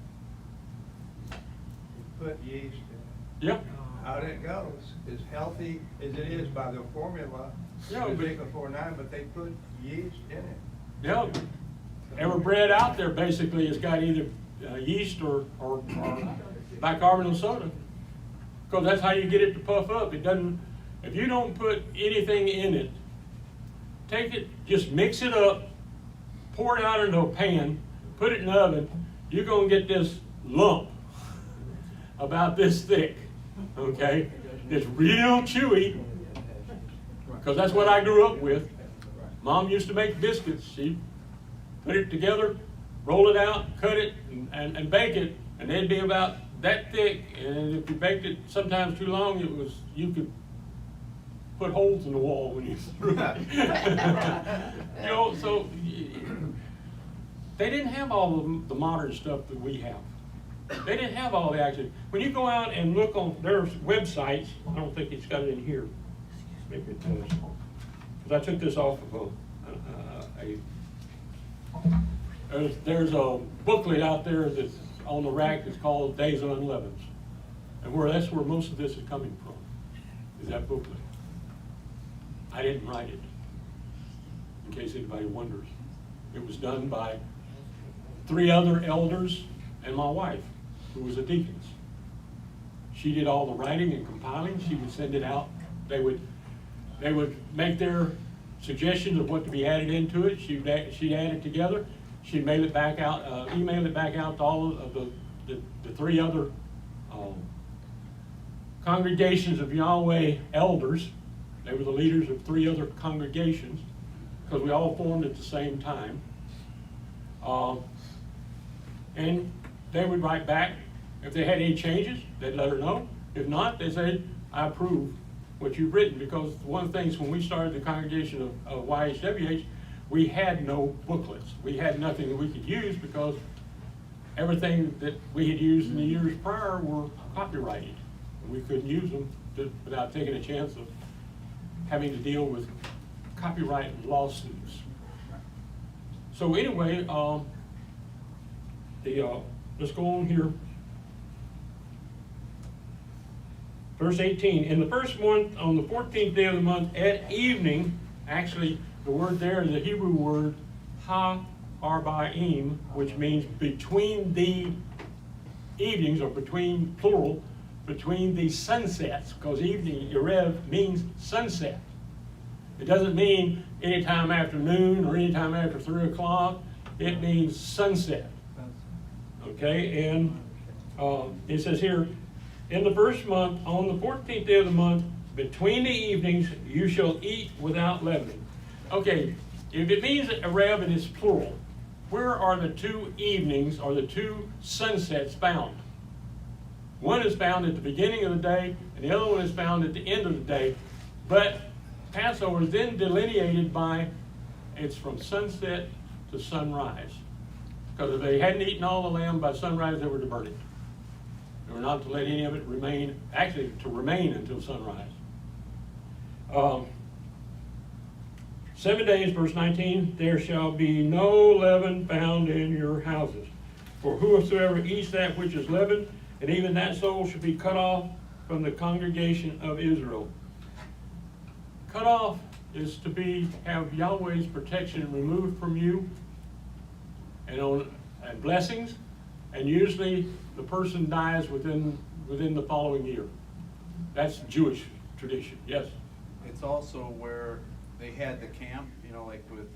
put yeast in it.
Yep.
Out it goes, as healthy as it is by the formula,
Yeah, but-
Ezekiel 4:9, but they put yeast in it.
Yep. Every bread out there basically has got either yeast or bicarbonate soda, because that's how you get it to puff up. It doesn't. If you don't put anything in it, take it, just mix it up, pour it out into a pan, put it in the oven. You're gonna get this lump about this thick. Okay, it's real chewy, because that's what I grew up with. Mom used to make biscuits. She'd put it together, roll it out, cut it, and bake it, and they'd be about that thick. And if you baked it sometimes too long, you put holes in the wall when you threw it. You know, so they didn't have all of the modern stuff that we have. They didn't have all the action. When you go out and look on their websites, I don't think it's got it in here. Maybe it does. Because I took this off of there's a booklet out there that's on the rack that's called Days of Unleavens. And that's where most of this is coming from, is that booklet. I didn't write it, in case anybody wonders. It was done by 3 other elders and my wife, who was a deacon. She did all the writing and compiling. She would send it out. They would make their suggestions of what to be added into it. She'd add it together. She'd mail it back out, email it back out to all of the 3 other congregations of Yahweh elders. They were the leaders of 3 other congregations, because we all formed at the same time. And they would write back. If they had any changes, they'd let her know. If not, they said, I approve what you've written, because one of the things when we started the congregation of YHWH, we had no booklets. We had nothing that we could use, because everything that we had used in the years prior were copyrighted. And we couldn't use them without taking a chance of having to deal with copyright lawsuits. So anyway, let's go on here. Verse 18, in the first month, on the 14th day of the month, at evening, actually, the word there is a Hebrew word, ha-arba'im, which means between the evenings, or between, plural, between the sunsets, because evening, Erev, means sunset. It doesn't mean anytime after noon or anytime after 3 o'clock. It means sunset. Okay, and it says here, in the first month, on the 14th day of the month, between the evenings, you shall eat without leavening. Okay, if it means Erev and it's plural, where are the 2 evenings or the 2 sunsets found? One is found at the beginning of the day, and the other one is found at the end of the day. But Passover is then delineated by, it's from sunset to sunrise. Because if they hadn't eaten all the lamb by sunrise, they were to burn it. They were not to let any of it remain, actually to remain until sunrise. 7 days, verse 19, there shall be no leaven found in your houses. For whosoever eats that which is leavened, and even that soul should be cut off from the congregation of Israel. Cut off is to have Yahweh's protection removed from you, and blessings, and usually the person dies within the following year. That's Jewish tradition. Yes.
It's also where they had the camp, you know, like with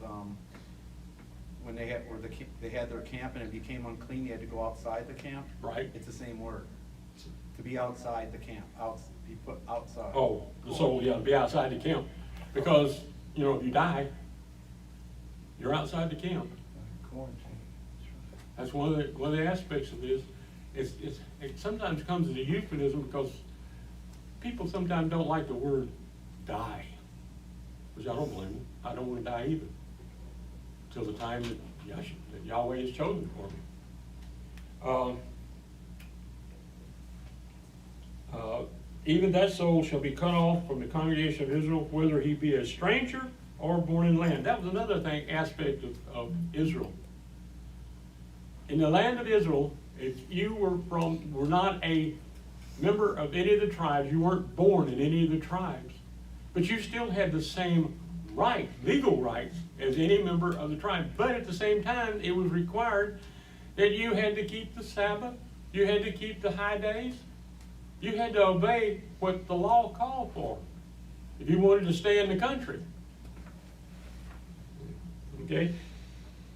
when they had their camp and it became unclean, they had to go outside the camp.
Right.
It's the same word. To be outside the camp, be put outside.
Oh, the soul, yeah, be outside the camp, because you know if you die, you're outside the camp. That's one of the aspects of this. It sometimes comes as a euphemism, because people sometimes don't like the word die, which I don't blame them. I don't want to die either, till the time that Yahweh has chosen for me. Even that soul shall be cut off from the congregation of Israel, whether he be a stranger or born in land. That was another aspect of Israel. In the land of Israel, if you were not a member of any of the tribes, you weren't born in any of the tribes, but you still had the same legal rights as any member of the tribe. But at the same time, it was required that you had to keep the Sabbath, you had to keep the high days, you had to obey what the law called for if you wanted to stay in the country. Okay?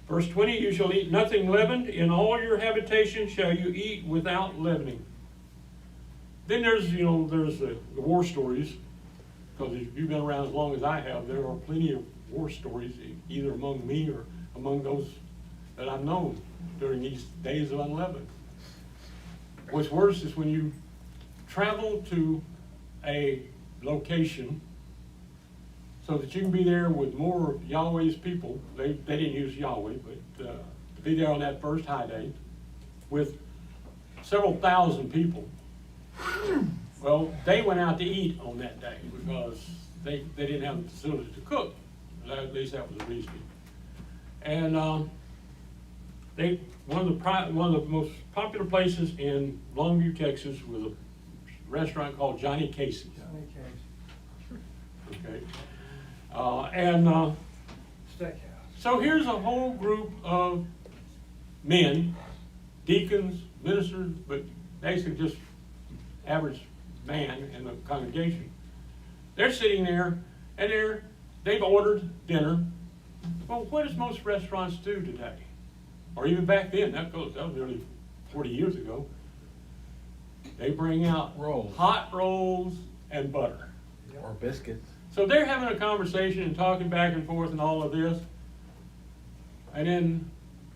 Verse 20, you shall eat nothing leavened. In all your habitation shall you eat without leavening. Then there's the war stories, because if you've been around as long as I have, there are plenty of war stories, either among me or among those that I've known during these days of unleavened. What's worse is when you travel to a location so that you can be there with more of Yahweh's people. They didn't use Yahweh, but to be there on that first high day with several thousand people. Well, they went out to eat on that day because they didn't have the facility to cook. At least that was the reasoning. And one of the most popular places in Longview, Texas, was a restaurant called Johnny Casey's.
Johnny Case.
Okay.
Steakhouse.
So here's a whole group of men, deacons, ministers, but basically just average man in the congregation. They're sitting there and they've ordered dinner. Well, what does most restaurants do today? Or even back then, that was nearly 40 years ago. They bring out
Rolls.
hot rolls and butter.
Or biscuits.
So they're having a conversation and talking back and forth and all of this. And then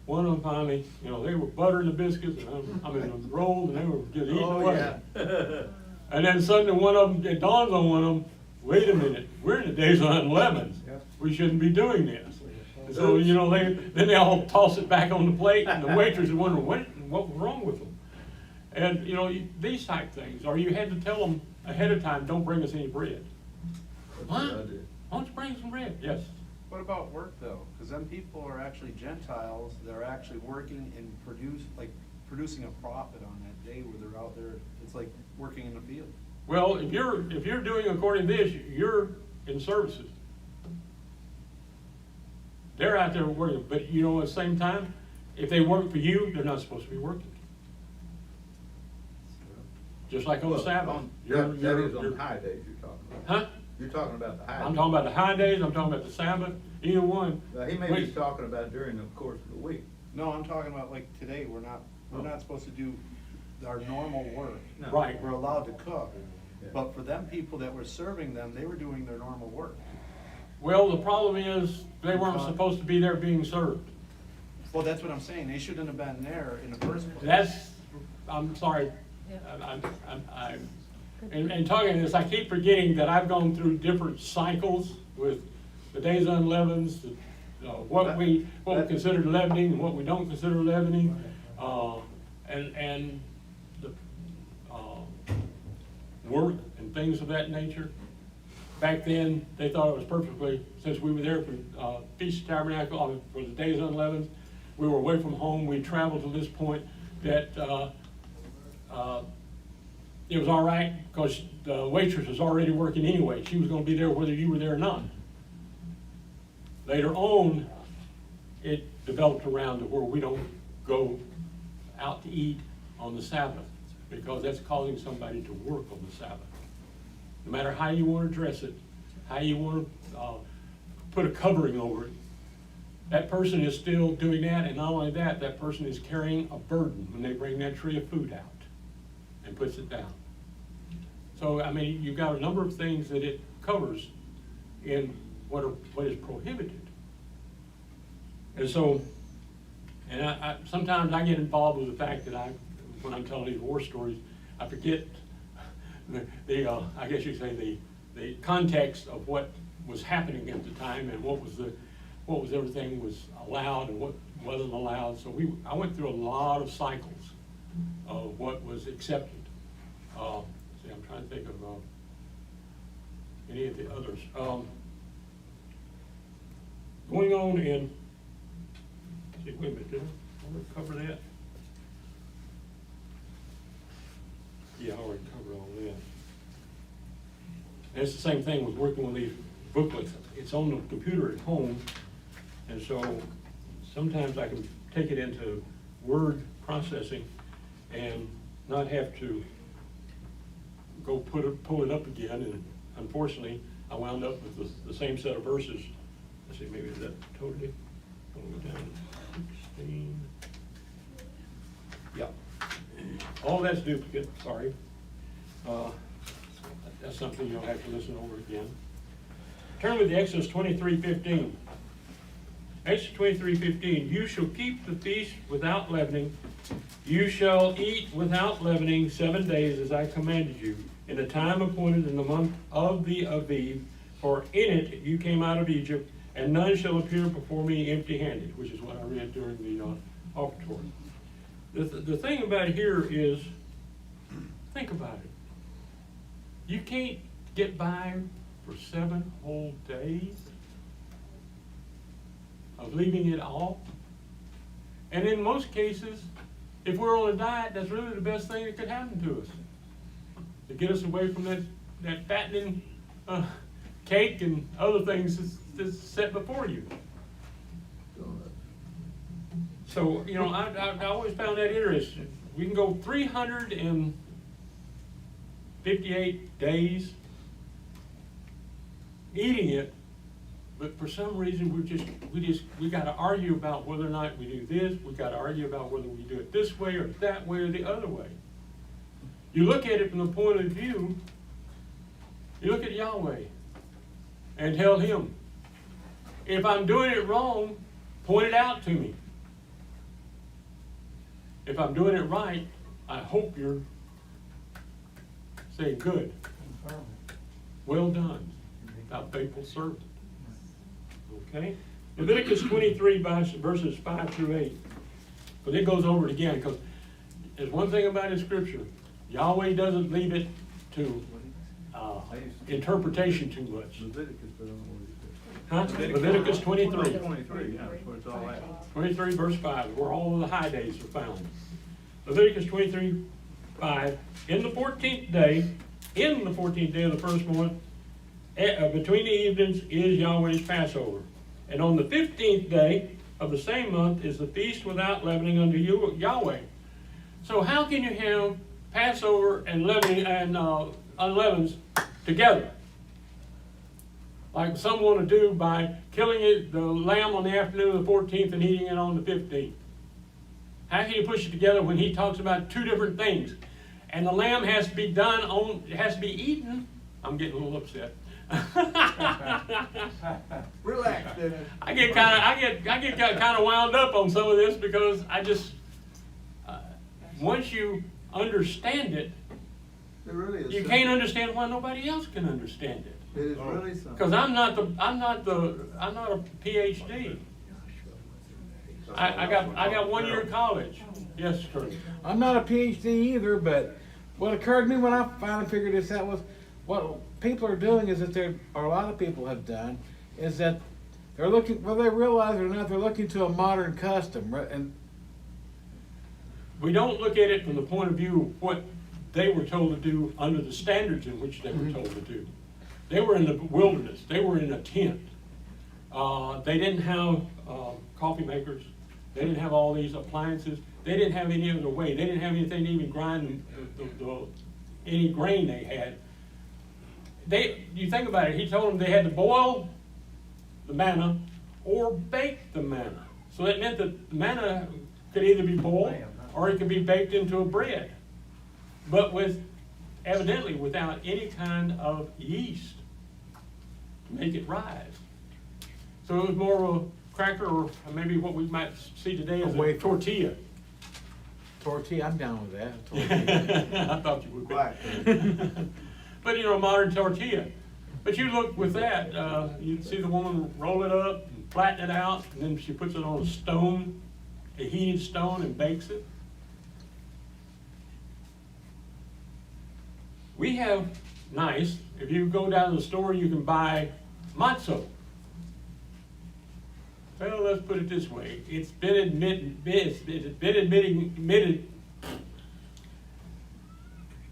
one of them finally, they were buttering the biscuits and the rolls, and they were just eating away. And then suddenly one of them, it dawns on one of them, wait a minute, we're in the days of unleavens.
Yep.
We shouldn't be doing this. And so, they all toss it back on the plate, and the waitress is wondering what was wrong with them. And, these type things, or you had to tell them ahead of time, don't bring us any bread.
That's what I did.
Why don't you bring some bread? Yes.
What about work though? Because then people are actually Gentiles, they're actually working and producing a profit on that day where they're out there. It's like working in the field.
Well, if you're doing according to this, you're in services. They're out there working, but at the same time, if they work for you, they're not supposed to be working. Just like on the Sabbath.
That is on high days you're talking about.
Huh?
You're talking about the high days.
I'm talking about the high days, I'm talking about the Sabbath, either one.
He may be talking about during the course of the week.
No, I'm talking about like today, we're not supposed to do our normal work.
No.
Right.
We're allowed to cook,
Yeah.
but for them people that were serving them, they were doing their normal work.
Well, the problem is, they weren't supposed to be there being served.
Well, that's what I'm saying, they shouldn't have been there in the first place.
I'm sorry, in talking this, I keep forgetting that I've gone through different cycles with the days of unleavens, what we consider leavening and what we don't consider leavening, and the work and things of that nature. Back then, they thought it was perfectly, since we were there for Feast of Tabernacle, for the days of unleavens, we were away from home, we traveled to this point, that it was all right, because the waitress was already working anyway. She was gonna be there whether you were there or not. Later on, it developed around to where we don't go out to eat on the Sabbath, because that's causing somebody to work on the Sabbath. No matter how you want to dress it, how you want to put a covering over it, that person is still doing that, and not only that, that person is carrying a burden when they bring that tray of food out and puts it down. So, you've got a number of things that it covers in what is prohibited. And so, I sometimes I get involved with the fact that when I'm telling these war stories, I forget I guess you say the context of what was happening at the time, and what was everything was allowed and what wasn't allowed. So I went through a lot of cycles of what was accepted. I'm trying to think of any of the others. Going on in, wait a minute, did I already cover that? Yeah, I already covered all that. And it's the same thing with working with these booklets. It's on the computer at home, and so sometimes I can take it into word processing and not have to go pull it up again. And unfortunately, I wound up with the same set of verses. Let's see, maybe is that totally going down to 16. Yeah. All that's duplicate, sorry. That's something you'll have to listen over again. Turn with the Exodus 23:15. Exodus 23:15. You shall keep the feast without leavening. You shall eat without leavening 7 days as I commanded you. In the time appointed in the month of the Aviv, for in it you came out of Egypt, and none shall appear before me empty-handed, which is what I read during the offertory. The thing about here is, think about it. You can't get by for 7 whole days of leaving it all. And in most cases, if we're on a diet, that's really the best thing that could happen to us. To get us away from that fattening cake and other things that's set before you. So, you know, I always found that interesting. We can go 358 days eating it, but for some reason we got to argue about whether or not we do this. We got to argue about whether we do it this way or that way or the other way. You look at it from the point of view. You look at Yahweh and tell him, if I'm doing it wrong, point it out to me. If I'm doing it right, I hope you're saying, good, well done, thou faithful servant. Okay? Leviticus 23 verses 5 through 8. But it goes over it again, because there's one thing about in Scripture. Yahweh doesn't leave it to interpretation too much.
Leviticus, but I don't know what it is.
Huh? Leviticus 23.
23, yeah, that's where it's all at.
23 verse 5, where all of the high days are found. Leviticus 23, 5. In the 14th day of the first month, between the evenings is Yahweh's Passover. And on the 15th day of the same month is the feast without leavening unto Yahweh. So how can you have Passover and leavening and unleavens together? Like some want to do by killing the lamb on the afternoon of the 14th and eating it on the 15th. How can you push it together when he talks about two different things? And the lamb has to be eaten. I'm getting a little upset.
Relax, Dennis.
I get kind of wound up on some of this because I just once you understand it,
It really is.
you can't understand why nobody else can understand it.
It is really something.
Because I'm not a PhD. I got 1 year of college. Yes, Kurt.
I'm not a PhD either, but what occurred to me when I finally figured this out was what people are doing is that or a lot of people have done, is that they're looking, whether they realize it or not, they're looking to a modern custom. And
We don't look at it from the point of view of what they were told to do under the standards in which they were told to do. They were in the wilderness. They were in a tent. They didn't have coffee makers. They didn't have all these appliances. They didn't have any other way. They didn't have anything to even grind any grain they had. You think about it, he told them they had to boil the manna or bake the manna. So that meant that the manna could either be boiled or it could be baked into a bread. But evidently without any kind of yeast to make it rise. So it was more of a cracker, or maybe what we might see today as a tortilla.
tortilla, I'm down with that. Tortilla.
I thought you would be.
Right.
But you know, a modern tortilla. But you look with that, you see the woman roll it up and flatten it out, and then she puts it on a stone, a heated stone, and bakes it. We have if you go down to the store, you can buy matzo. Well, let's put it this way. It's been admitted,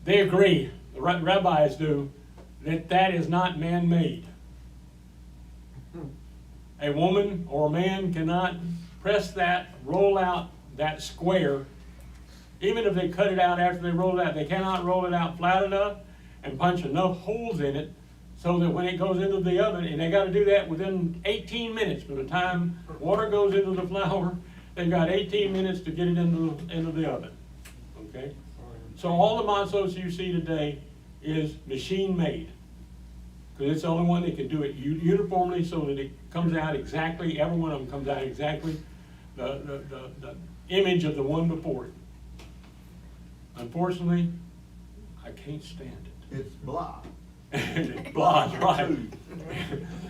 they agree, the rabbis do, that is not man-made. A woman or a man cannot press that, roll out that square. Even if they cut it out after they roll it out, they cannot roll it out flat enough and punch enough holes in it so that when it goes into the oven, and they got to do that within 18 minutes. From the time water goes into the flour, they've got 18 minutes to get it into the oven. Okay? So all the matzos you see today is machine made. Because it's the only one that can do it uniformly so that it comes out exactly, every one of them comes out exactly the image of the one before it. Unfortunately, I can't stand it.
It's blah.
Blonde, right.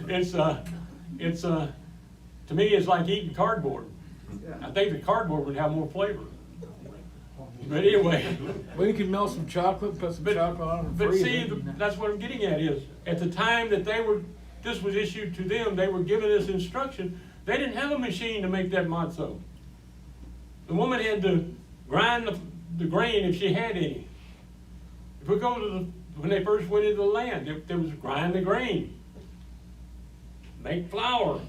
It's, to me, it's like eating cardboard. I think the cardboard would have more flavor. But anyway.
Well, you can melt some chocolate, put some chocolate on it and
But
freeze
see,
it.
that's what I'm getting at is, at the time that this was issued to them, they were given this instruction, they didn't have a machine to make that matzo. The woman had to grind the grain if she had any. If we go to when they first went into the land, there was grind the grain, make flour,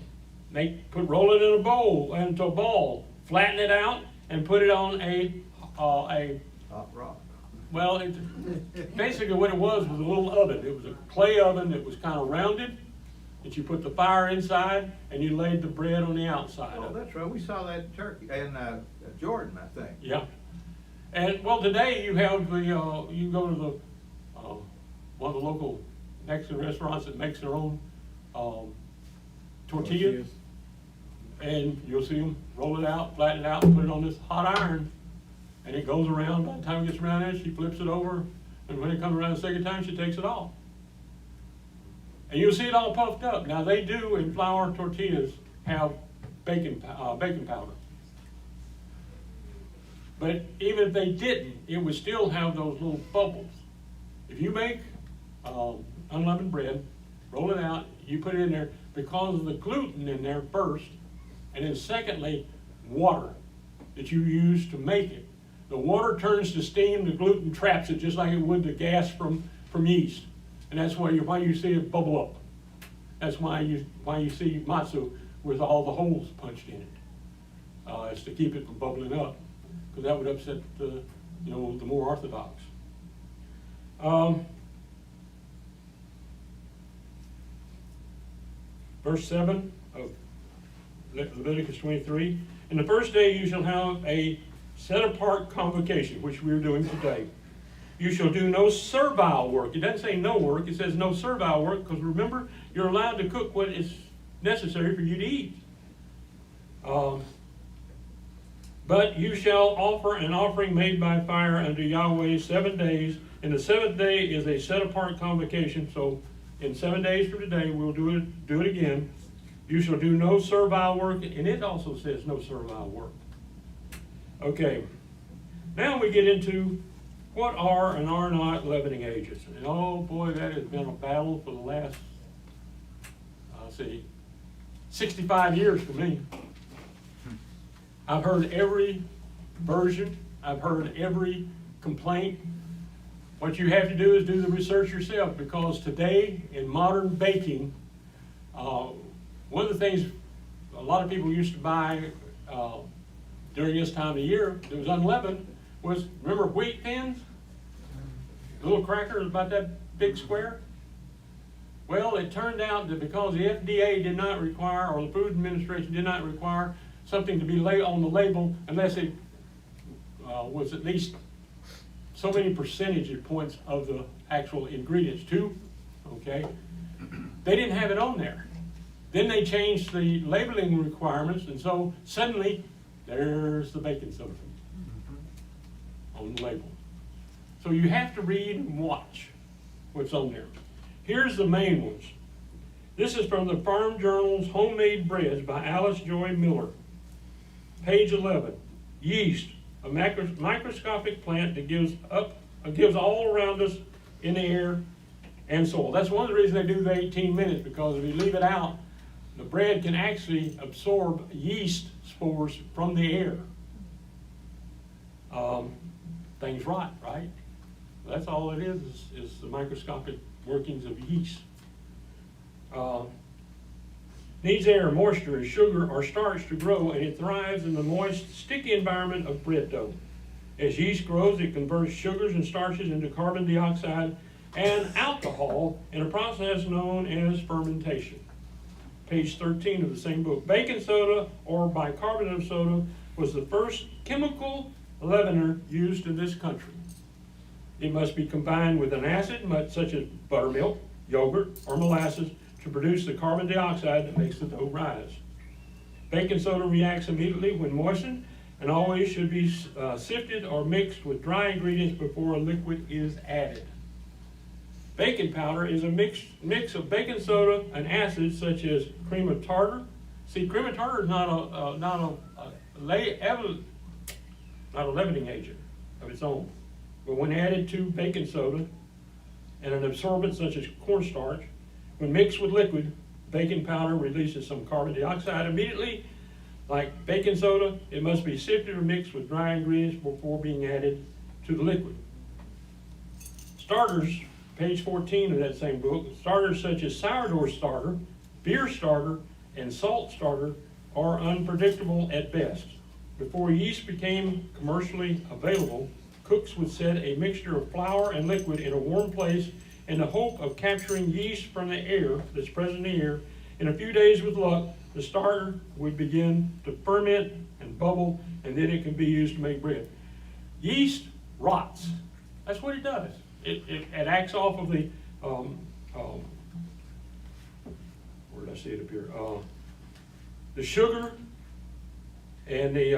roll it in a bowl, into a ball, flatten it out, and put it on a
Hot rock.
well, basically what it was a little oven. It was a clay oven that was kind of rounded, that you put the fire inside, and you laid the bread on the outside
Oh,
of it.
that's right, we saw that in Turkey, in Jordan, I think.
Yeah. And, well, today you have the, you can go to the, one of the local Mexican restaurants that makes their own, tortillas. And you'll see them roll it out, flatten it out, and put it on this hot iron. And it goes around. By the time it gets around there, she flips it over. And when it comes around the second time, she takes it off. And you'll see it all puffed up. Now, they do in flour tortillas have baking powder. But even if they didn't, it would still have those little bubbles. If you make unleavened bread, roll it out, you put it in there, because of the gluten in there first, and then secondly, water that you use to make it. The water turns to steam, the gluten traps it just like it would the gas from yeast. And that's why you see it bubble up. That's why you see matzo with all the holes punched in it. It's to keep it from bubbling up, because that would upset the more orthodox. Verse 7 of Leviticus 23. In the first day you shall have a set-apart convocation, which we're doing today. You shall do no servile work. It doesn't say no work, it says no servile work, because remember, you're allowed to cook what is necessary for you to eat. But you shall offer an offering made by fire unto Yahweh 7 days, and the seventh day is a set-apart convocation. So in 7 days from today, we'll do it again. You shall do no servile work, and it also says no servile work. Okay, now we get into what are and are not leavening agents. And oh boy, that has been a battle for the last, 65 years for me. I've heard every version. I've heard every complaint. What you have to do is do the research yourself, because today in modern baking, one of the things a lot of people used to buy during this time of year that was unleavened was, remember wheat thins? Little crackers about that big square? Well, it turned out that because the FDA did not require, or the Food Administration did not require something to be on the label unless it was at least so many percentage points of the actual ingredients too, okay? They didn't have it on there. Then they changed the labeling requirements, and so suddenly there's the baking soda on the label. So you have to read and watch what's on there. Here's the main ones. This is from the Farm Journal's Homemade Breads by Alice Joy Miller. Page 11. Yeast, a microscopic plant that gives all around us in the air and soil. That's one of the reasons they do the 18 minutes, because if you leave it out, the bread can actually absorb yeast spores from the air. Things rot, right? That's all it is the microscopic workings of yeast. Needs air, moisture, sugar, or starch to grow, and it thrives in the moist, sticky environment of bread dough. As yeast grows, it converts sugars and starches into carbon dioxide and alcohol in a process known as fermentation. Page 13 of the same book. Baking soda, or bicarbonate of soda, was the first chemical leavener used in this country. It must be combined with an acid such as buttermilk, yogurt, or molasses to produce the carbon dioxide that makes the dough rise. Baking soda reacts immediately when moistened, and always should be sifted or mixed with dry ingredients before a liquid is added. Baking powder is a mix of baking soda and acids such as cream of tartar. See, cream of tartar is not a leavening agent of its own. But when added to baking soda and an absorbent such as cornstarch, when mixed with liquid, baking powder releases some carbon dioxide immediately. Like baking soda, it must be sifted or mixed with dry ingredients before being added to the liquid. Starters, page 14 of that same book, starters such as sourdough starter, beer starter, and salt starter are unpredictable at best. Before yeast became commercially available, cooks would set a mixture of flour and liquid in a warm place in the hope of capturing yeast from the air that's present in the air. In a few days with luck, the starter would begin to ferment and bubble, and then it can be used to make bread. Yeast rots. That's what it does. It acts off of the, where did I see it up here? The sugar and the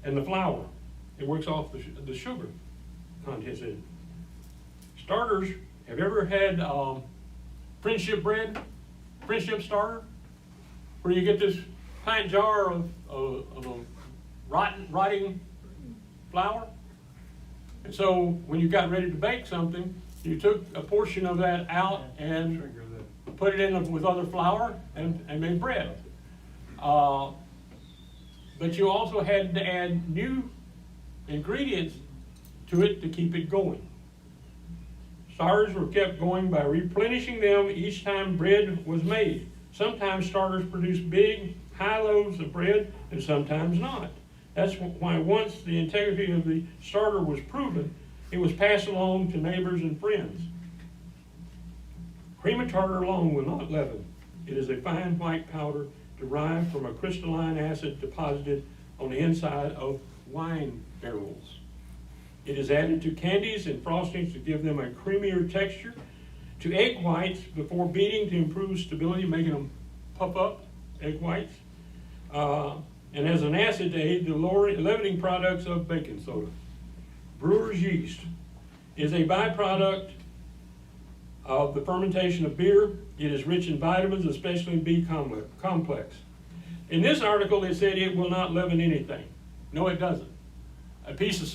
and the flour. It works off the sugar contents in it. Starters, have you ever had friendship bread, friendship starter, where you get this pint jar of rotting flour? And so when you got ready to bake something, you took a portion of that out and put it in with other flour and made bread. But you also had to add new ingredients to it to keep it going. Starters were kept going by replenishing them each time bread was made. Sometimes starters produced big, high loaves of bread, and sometimes not. That's why once the integrity of the starter was proven, it was passed along to neighbors and friends. Cream of tartar alone will not leaven. It is a fine white powder derived from a crystalline acid deposited on the inside of wine barrels. It is added to candies and frostings to give them a creamier texture, to egg whites before beating to improve stability, making them puff up, egg whites, and as an acid to aid the leavening products of baking soda. Brewer's yeast is a byproduct of the fermentation of beer. It is rich in vitamins, especially in B complex. In this article, it said it will not leaven anything. No, it doesn't. A piece of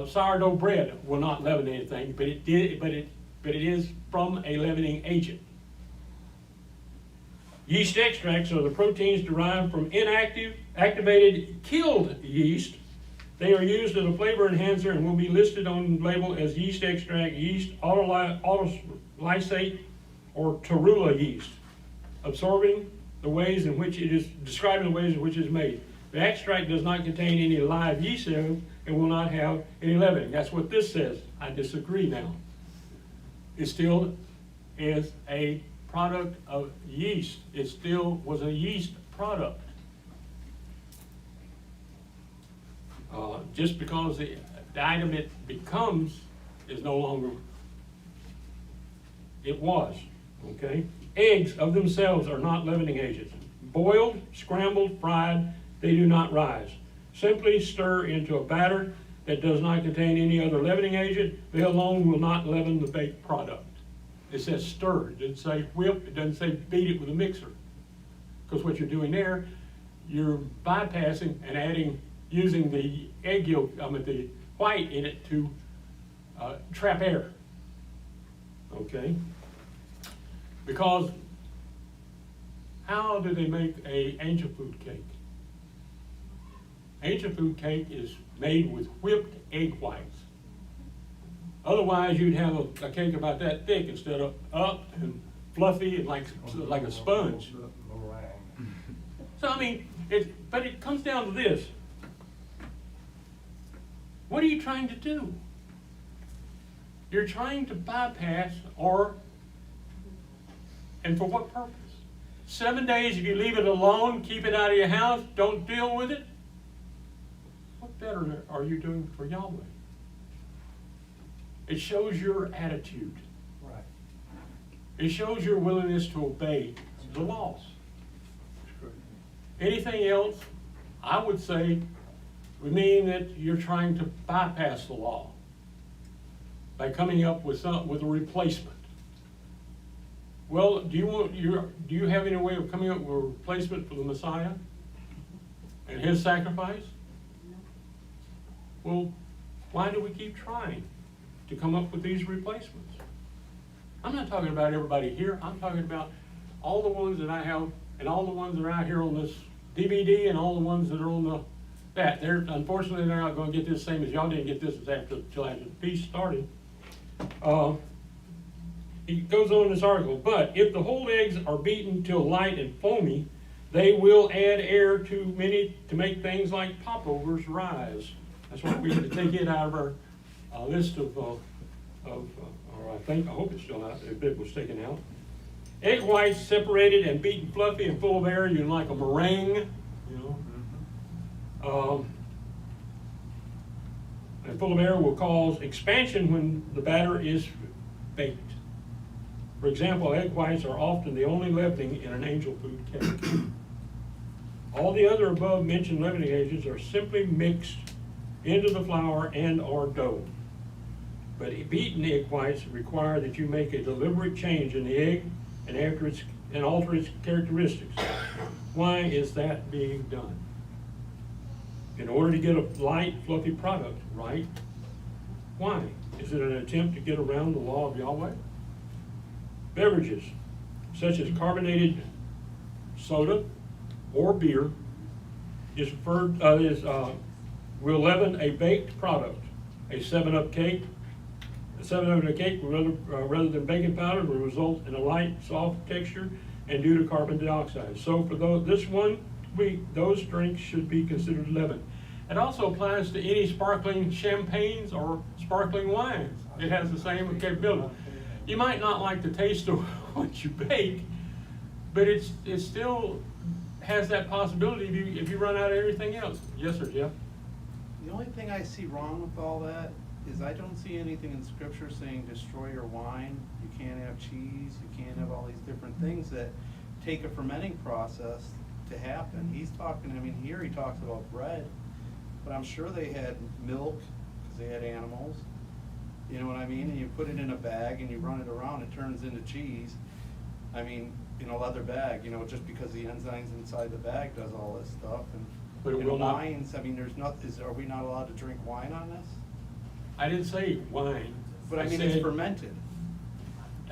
sourdough bread will not leaven anything, but it is from a leavening agent. Yeast extracts are the proteins derived from activated, killed yeast. They are used as a flavor enhancer and will be listed on the label as yeast extract, yeast autolysate, or torula yeast, describing the ways in which it is made. The extract does not contain any live yeast cells and will not have any leavening. That's what this says. I disagree now. It still is a product of yeast. It still was a yeast product. Just because the item it becomes is no longer, it was, okay? Eggs of themselves are not leavening agents. Boiled, scrambled, fried, they do not rise. Simply stir into a batter that does not contain any other leavening agent. They alone will not leaven the baked product. It says stir, it doesn't say whip, it doesn't say beat it with a mixer. Because what you're doing there, you're bypassing and using the egg yolk, the white in it to trap air. Okay? Because how do they make an ancient food cake? Ancient food cake is made with whipped egg whites. Otherwise, you'd have a cake about that thick instead of up and fluffy and like a sponge. So I mean, but it comes down to this. What are you trying to do? You're trying to bypass and for what purpose? 7 days, if you leave it alone, keep it out of your house, don't deal with it. What better are you doing for Yahweh? It shows your attitude.
Right.
It shows your willingness to obey the laws. Anything else, I would say, would mean that you're trying to bypass the law by coming up with a replacement. Well, do you have any way of coming up with a replacement for the Messiah and his sacrifice? Well, why do we keep trying to come up with these replacements? I'm not talking about everybody here. I'm talking about all the ones that I have and all the ones that are out here on this DVD and all the ones that are on that. Unfortunately, they're not going to get this same as y'all didn't get this until after the feast started. It goes on in this article, but if the whole eggs are beaten till light and foamy, they will add air to many to make things like popovers rise. That's why we had to take it out of our list or I hope it's still out, if it was taken out. Egg whites separated and beaten fluffy and full of air, you like a meringue, you know. And full of air will cause expansion when the batter is baked. For example, egg whites are often the only leavening in an angel food cake. All the other above mentioned leavening agents are simply mixed into the flour and or dough. But beaten egg whites require that you make a deliberate change in the egg and alter its characteristics. Why is that being done? In order to get a light, fluffy product, right? Why? Is it an attempt to get around the law of Yahweh? Beverages, such as carbonated soda or beer, will leaven a baked product. A 7-Up cake, rather than baking powder, will result in a light, soft texture and due to carbon dioxide. So for this 1 week, those drinks should be considered leavened. It also applies to any sparkling champagnes or sparkling wines. It has the same capability. You might not like the taste of what you bake, but it still has that possibility if you run out of everything else. Yes, sir, Jeff?
The only thing I see wrong with all that is I don't see anything in scripture saying destroy your wine, you can't have cheese, you can't have all these different things that take a fermenting process to happen. He's talking, I mean, here he talks about bread, but I'm sure they had milk, because they had animals. You know what I mean? And you put it in a bag and you run it around, it turns into cheese. I mean, in a leather bag, you know, just because the enzymes inside the bag does all this stuff. And
But it will not-
wines, I mean, are we not allowed to drink wine on this?
I didn't say wine.
But I mean, it's fermented.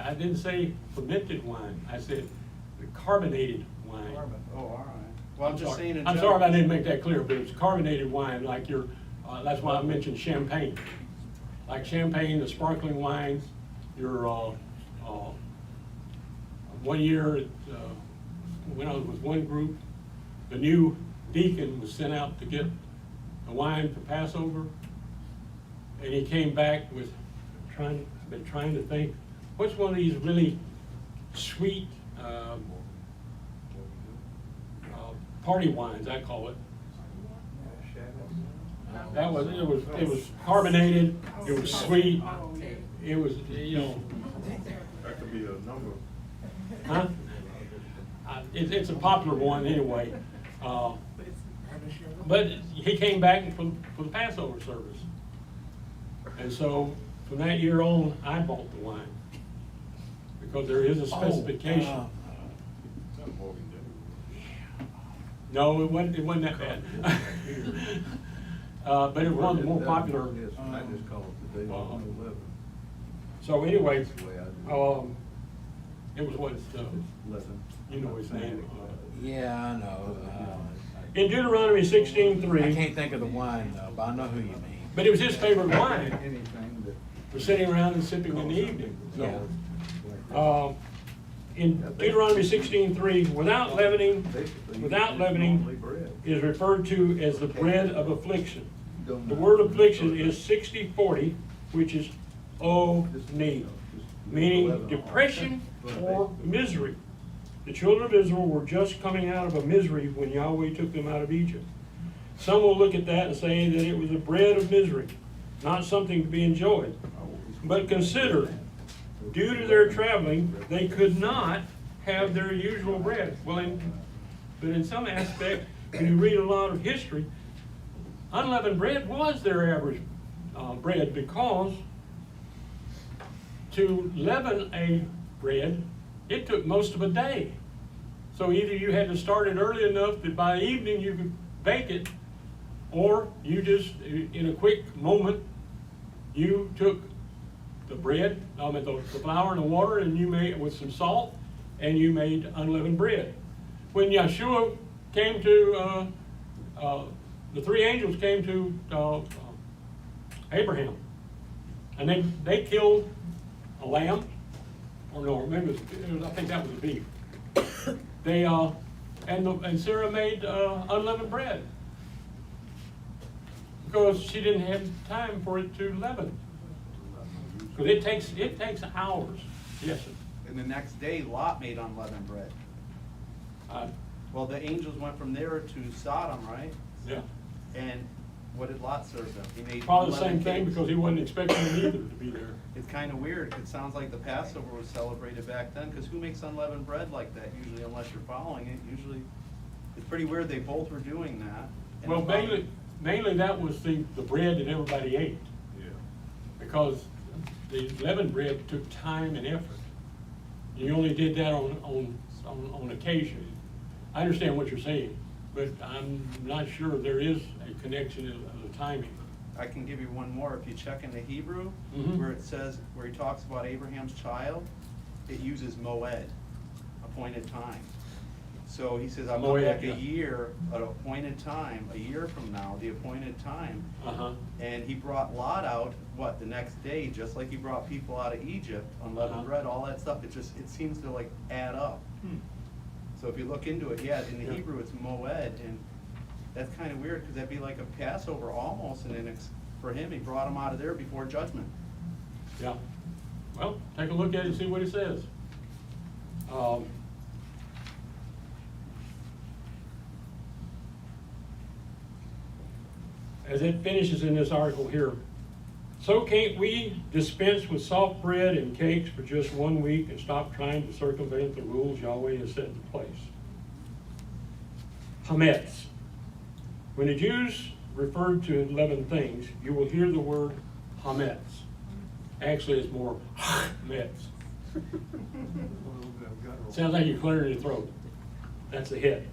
I didn't say fermented wine. I said carbonated wine.
Oh, all right. Well, I'm just saying in
I'm
general.
sorry if I didn't make that clear, but it's carbonated wine, like that's why I mentioned champagne. Like champagne, the sparkling wines, one year, when I was with one group, the new deacon was sent out to get the wine for Passover, and he came back with trying to think, what's one of these really sweet party wines, I call it. It was carbonated, it was sweet, it was, you know.
That could be a number.
Huh? It's a popular one anyway. But he came back for the Passover service. And so from that year on, I bought the wine. Because there is a specification. No, it wasn't that bad. But it was one of the more popular.
I just call it the day of unleavened.
So anyway,
That's the way I do it.
it was what it's,
Leavened.
you know his name.
Yeah, I know.
In Deuteronomy 16:3.
I can't think of the wine though, but I know who you mean.
But it was his favorite wine.
Anything that.
For sitting around and sipping in the evening.
Yeah.
So, in Deuteronomy 16:3, without leavening
Normally bread.
is referred to as the bread of affliction. The word affliction is 60-40, which is oni, meaning depression or misery. The children of Israel were just coming out of a misery when Yahweh took them out of Egypt. Some will look at that and say that it was a bread of misery, not something to be enjoyed. But consider, due to their traveling, they could not have their usual bread. But in some aspect, when you read a lot of history, unleavened bread was their average bread, because to leaven a bread, it took most of a day. So either you had to start it early enough that by evening you could bake it, or you just, in a quick moment, you took the bread, the flour and the water, and you made it with some salt, and you made unleavened bread. When Yeshua came to, the three angels came to Abraham, and they killed a lamb, or no, maybe I think that was a beef. They and Sarah made unleavened bread because she didn't have time for it to leaven. Because it takes hours. Yes, sir.
And the next day, Lot made unleavened bread. Well, the angels went from there to Sodom, right?
Yeah.
And what did Lot serve them? He made
Probably the same
unleavened
thing
cakes.
because he wasn't expecting them either to be there.
It's kind of weird. It sounds like the Passover was celebrated back then, because who makes unleavened bread like that usually, unless you're following it? Usually, it's pretty weird they both were doing that. And
Well,
it's
mainly that was the bread that everybody ate,
Yeah.
because the leavened bread took time and effort. You only did that on occasion. I understand what you're saying, but I'm not sure there is a connection of the timing.
I can give you one more. If you check in the Hebrew,
Mhm.
where it says, where he talks about Abraham's child, it uses moed, appointed time. So he says, I'll come
Moed,
back
yeah.
a year, an appointed time, a year from now, the appointed time.
Uh-huh.
And he brought Lot out, what, the next day, just like he brought people out of Egypt, unleavened
Uh-huh.
bread, all that stuff. It seems to like add up. So if you look into it, yeah, in the
Yeah.
Hebrew, it's moed, and that's kind of weird, because that'd be like a Passover almost, and then for him, he brought him out of there before judgment.
Yeah. Well, take a look at it and see what it says. As it finishes in this article here, so can't we dispense with soft bread and cakes for just 1 week and stop trying to circumvent the rules Yahweh has set in place? Hametz. When the Jews referred to 11 things, you will hear the word hametz. Actually, it's more hametz. Sounds like you're clearing your throat. That's the hit.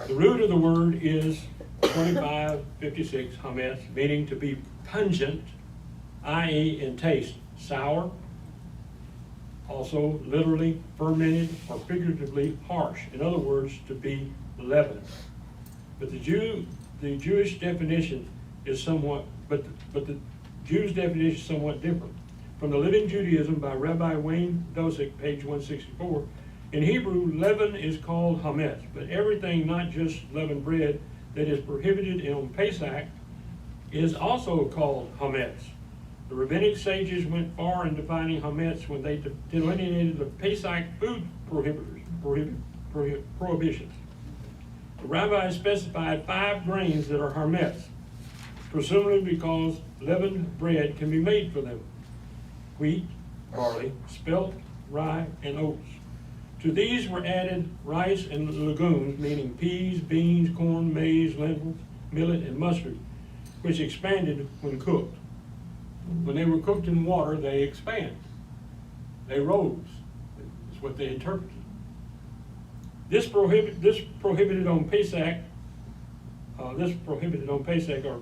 The root of the word is 2556 hametz, meaning to be pungent, i.e. in taste, sour, also literally fermented or figuratively harsh. In other words, to be leavened. But the Jewish definition is somewhat, but the Jews' definition is somewhat different. From the Living Judaism by Rabbi Wayne Dosick, page 164, in Hebrew, leaven is called hametz, but everything not just leavened bread that is prohibited on Pesach is also called hametz. The rabbinic sages went far in defining hametz when they delineated the Pesach food prohibitions. The rabbis specified 5 grains that are hametz, presumably because leavened bread can be made for them: wheat, barley, spelt, rye, and oats. To these were added rice and legumes, meaning peas, beans, corn, maize, lentils, millet, and mustard, which expanded when cooked. When they were cooked in water, they expand. They rose. That's what they interpreted. This prohibited on Pesach are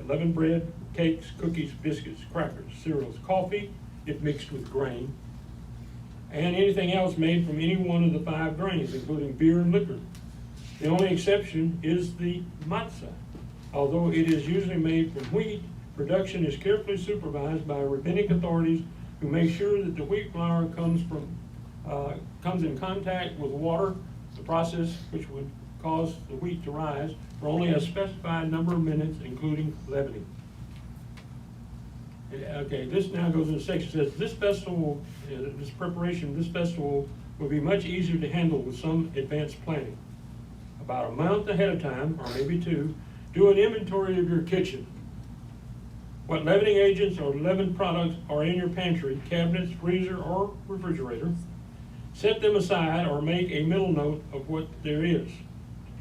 leavened bread, cakes, cookies, biscuits, crackers, cereals, coffee, if mixed with grain, and anything else made from any one of the 5 grains, including beer and liquor. The only exception is the matzah. Although it is usually made from wheat, production is carefully supervised by rabbinic authorities who make sure that the wheat flour comes in contact with water, the process which would cause the wheat to rise, for only a specified number of minutes, including leavening. Okay, this now goes into section, says this festival, this preparation, this festival will be much easier to handle with some advanced planning. About a month ahead of time, or maybe 2, do an inventory of your kitchen. What leavening agents or leavened products are in your pantry, cabinets, freezer, or refrigerator. Set them aside or make a mental note of what there is.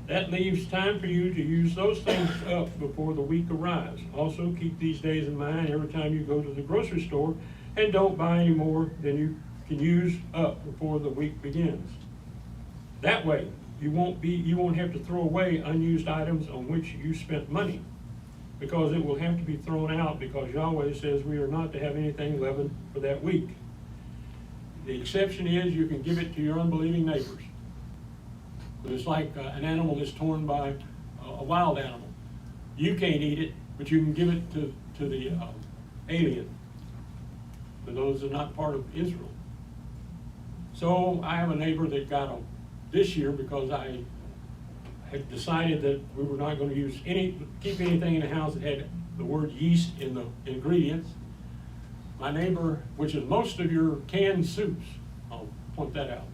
That leaves time for you to use those things up before the week arrives. Also, keep these days in mind every time you go to the grocery store, and don't buy any more than you can use up before the week begins. That way, you won't have to throw away unused items on which you spent money, because it will have to be thrown out, because Yahweh says we are not to have anything leavened for that week. The exception is you can give it to your unbelieving neighbors. But it's like an animal that's torn by a wild animal. You can't eat it, but you can give it to the alien, for those that are not part of Israel. So I have a neighbor that got them this year because I had decided that we were not going to keep anything in the house that had the word yeast in the ingredients. My neighbor, which is most of your canned soups, I'll point that out.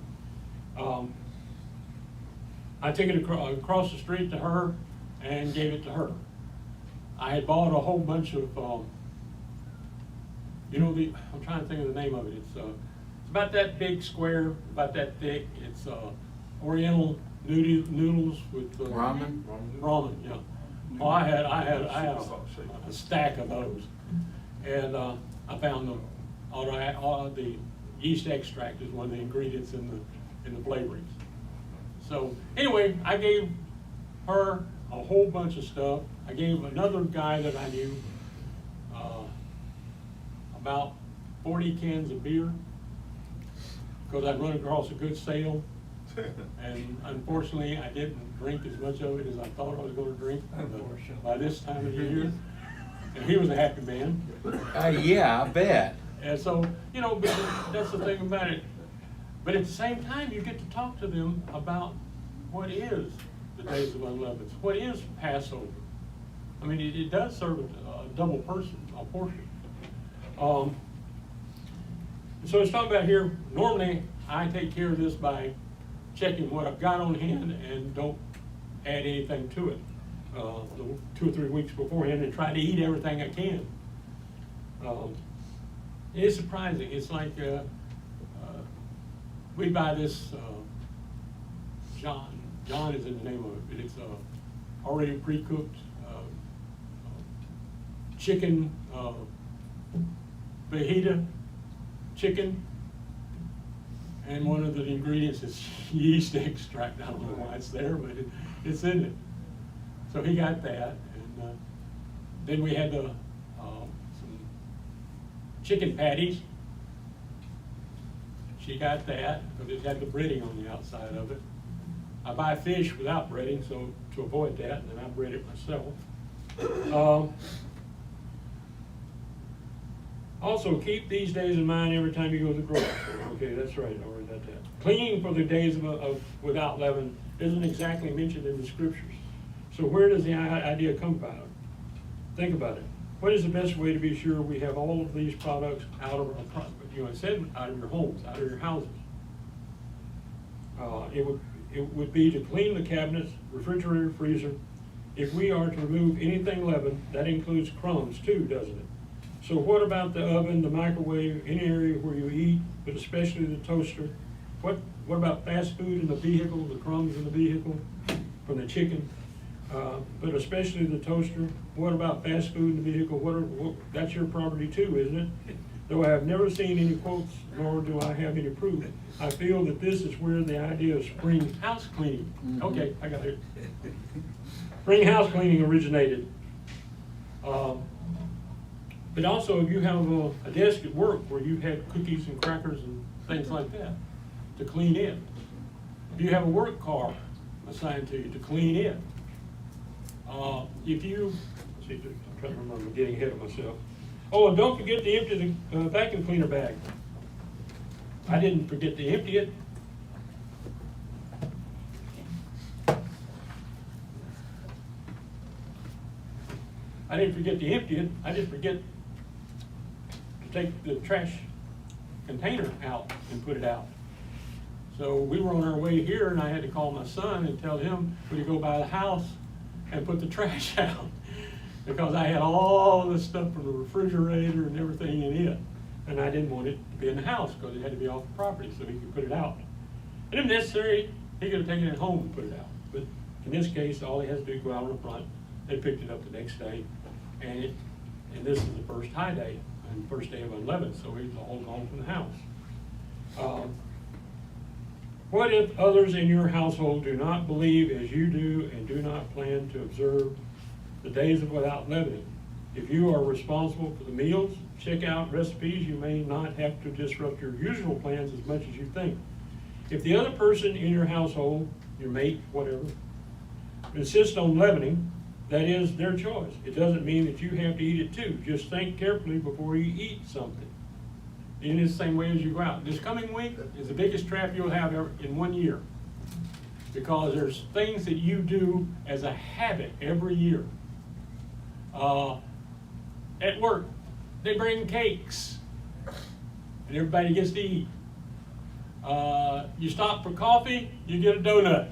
I took it across the street to her and gave it to her. I had bought a whole bunch of, I'm trying to think of the name of it. It's about that big square, about that thick. It's Oriental noodles with
Ramen?
Ramen, yeah. Oh, I had a stack of those, and I found them. All the yeast extract is one of the ingredients in the flavorings. So anyway, I gave her a whole bunch of stuff. I gave another guy that I knew about 40 cans of beer, because I'd run across a good sale. And unfortunately, I didn't drink as much of it as I thought I was going to drink by this time of the year. And he was a happy man.
Yeah, I bet.
And so, but that's the thing about it. But at the same time, you get to talk to them about what is the Days of Unleavens, what is Passover. I mean, it does serve a double portion. So it's talking about here, normally I take care of this by checking what I've got on hand and don't add anything to it 2 or 3 weeks beforehand, and try to eat everything I can. It's surprising. It's like we buy this John is in the name of it, but it's already pre-cooked chicken, fajita chicken, and one of the ingredients is yeast extract. I don't know why it's there, but it's in it. So he got that, and then we had some chicken patties. She got that, because it had the breading on the outside of it. I buy fish without breading, so to avoid that, and then I bread it myself. Also, keep these days in mind every time you go to the grocery store. Okay, that's right, I read that. Cleaning for the days of without leaven isn't exactly mentioned in the scriptures. So where does the idea come about? Think about it. What is the best way to be sure we have all of these products out of our, it said out of your homes, out of your houses? It would be to clean the cabinets, refrigerator, freezer. If we are to remove anything leavened, that includes crumbs too, doesn't it? So what about the oven, the microwave, any area where you eat, but especially the toaster? What about fast food in the vehicle, the crumbs in the vehicle from the chicken? But especially the toaster. What about fast food in the vehicle? That's your property too, isn't it? Though I have never seen any quotes, nor do I have any proof, I feel that this is where the idea of spring house cleaning. Mm-hmm. Okay, I got it. Spring house cleaning originated. But also, if you have a desk at work where you had cookies and crackers and things like that to clean it. If you have a work car assigned to you to clean it. If you, I'm trying to remember, I'm getting ahead of myself. Oh, and don't forget to empty the vacuum cleaner bag. I didn't forget to empty it. I didn't forget to empty it. I didn't forget to take the trash container out and put it out. So we were on our way here, and I had to call my son and tell him, would you go by the house and put the trash out? Because I had all of the stuff from the refrigerator and everything in it. And I didn't want it to be in the house because it had to be off the property so he could put it out. And if necessary, he could have taken it home and put it out. But In this case, all he has to do is go out on the front. They picked it up the next day, and this is the first high day, and first day of unleavened, so he's all gone from the house. What if others in your household do not believe as you do and do not plan to observe the days of without leavening? If you are responsible for the meals, check out recipes. You may not have to disrupt your usual plans as much as you think. If the other person in your household, your mate, whatever, insists on leavening, that is their choice. It doesn't mean that you have to eat it too. Just think carefully before you eat something. In the same way as you go out. This coming week is the biggest trap you'll have ever in 1 year. Because there's things that you do as a habit every year. At work, they bring cakes, and everybody gets to eat. You stop for coffee, you get a donut.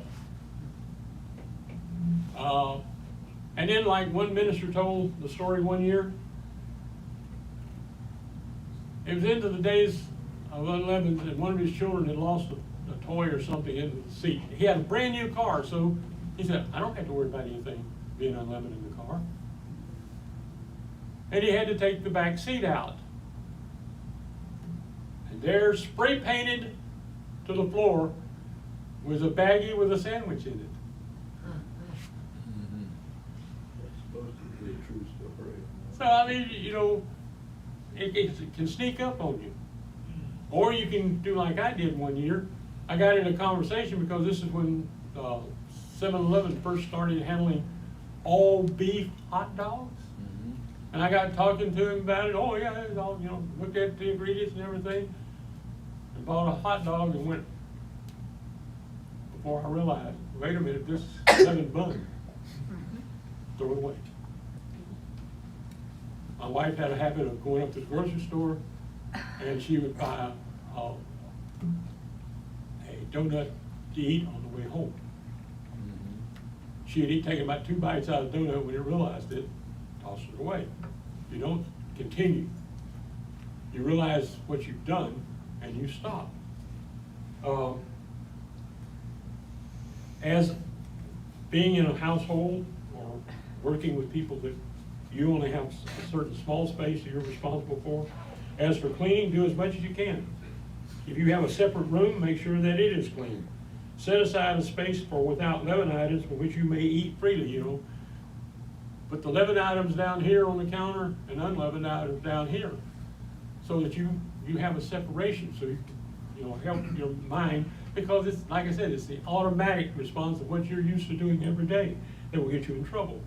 And then, like one minister told the story one year, it was into the days of unleavened, and one of his children had lost a toy or something into the seat. He had a brand new car, so he said, I don't have to worry about anything being unleavened in the car. And he had to take the back seat out. And there, spray painted to the floor, was a baggie with a sandwich in it.
That's supposed to be a true story.
So, I mean, you know, it can sneak up on you. Or you can do like I did one year. I got in a conversation because this is when 7-Eleven first started handling all beef hot dogs. And I got talking to him about it. Oh yeah, it's all, you know, looked at the ingredients and everything, and bought a hot dog and went. Before I realized, wait a minute, this is lemon bun. Throw it away. My wife had a habit of going up to the grocery store, and she would buy a donut to eat on the way home. She'd take about 2 bites out of the donut when you realized it. Toss it away. You don't continue. You realize what you've done and you stop. As being in a household or working with people that you only have a certain small space that you're responsible for, as for cleaning, do as much as you can. If you have a separate room, make sure that it is clean. Set aside a space for without leaven items for which you may eat freely, you know. Put the leavened items down here on the counter and unleavened items down here, so that you have a separation, so you know, help your mind, because it's, like I said, it's the automatic response of what you're used to doing every day that will get you in trouble.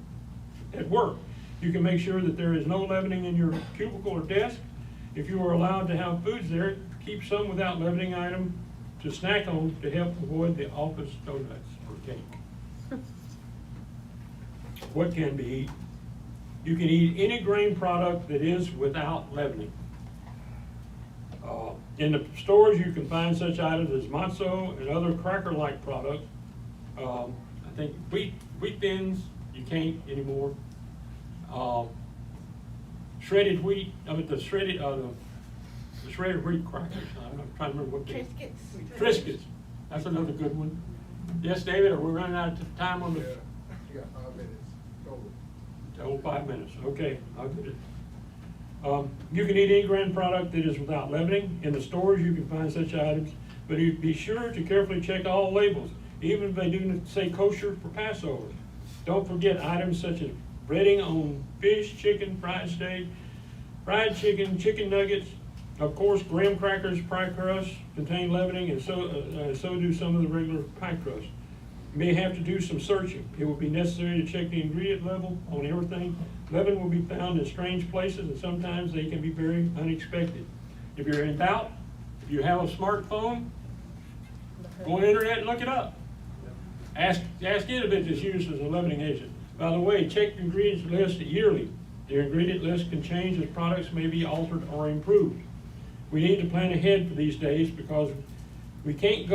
At work, you can make sure that there is no leavening in your cubicle or desk. If you are allowed to have foods there, keep some without leavening item to snack on to help avoid the office donuts or cake. What can be eaten? You can eat any grain product that is without leavening. In the stores, you can find such items as matzo and other cracker-like products. I think wheat thins, you can't anymore. Shredded wheat, the shredded wheat crackers. I'm trying to remember what they. Triscuits. That's another good one. Yes, David, are we running out of time on the?
Yeah, you got 5 minutes total.
Total 5 minutes. Okay, I'll get it. You can eat any grain product that is without leavening. In the stores, you can find such items, but you be sure to carefully check all labels, even if they do say kosher for Passover. Don't forget items such as breading on fish, chicken, fried steak, fried chicken, chicken nuggets. Of course, graham crackers, pie crust contain leavening, and so do some of the regular pie crust. You may have to do some searching. It will be necessary to check the ingredient level on everything. Leaven will be found in strange places, and sometimes they can be very unexpected. If you're in doubt, if you have a smartphone, go on the internet and look it up. Ask it if it's used as a leavening agent. By the way, check the ingredients list yearly. The ingredient list can change as products may be altered or improved. We need to plan ahead for these days because we can't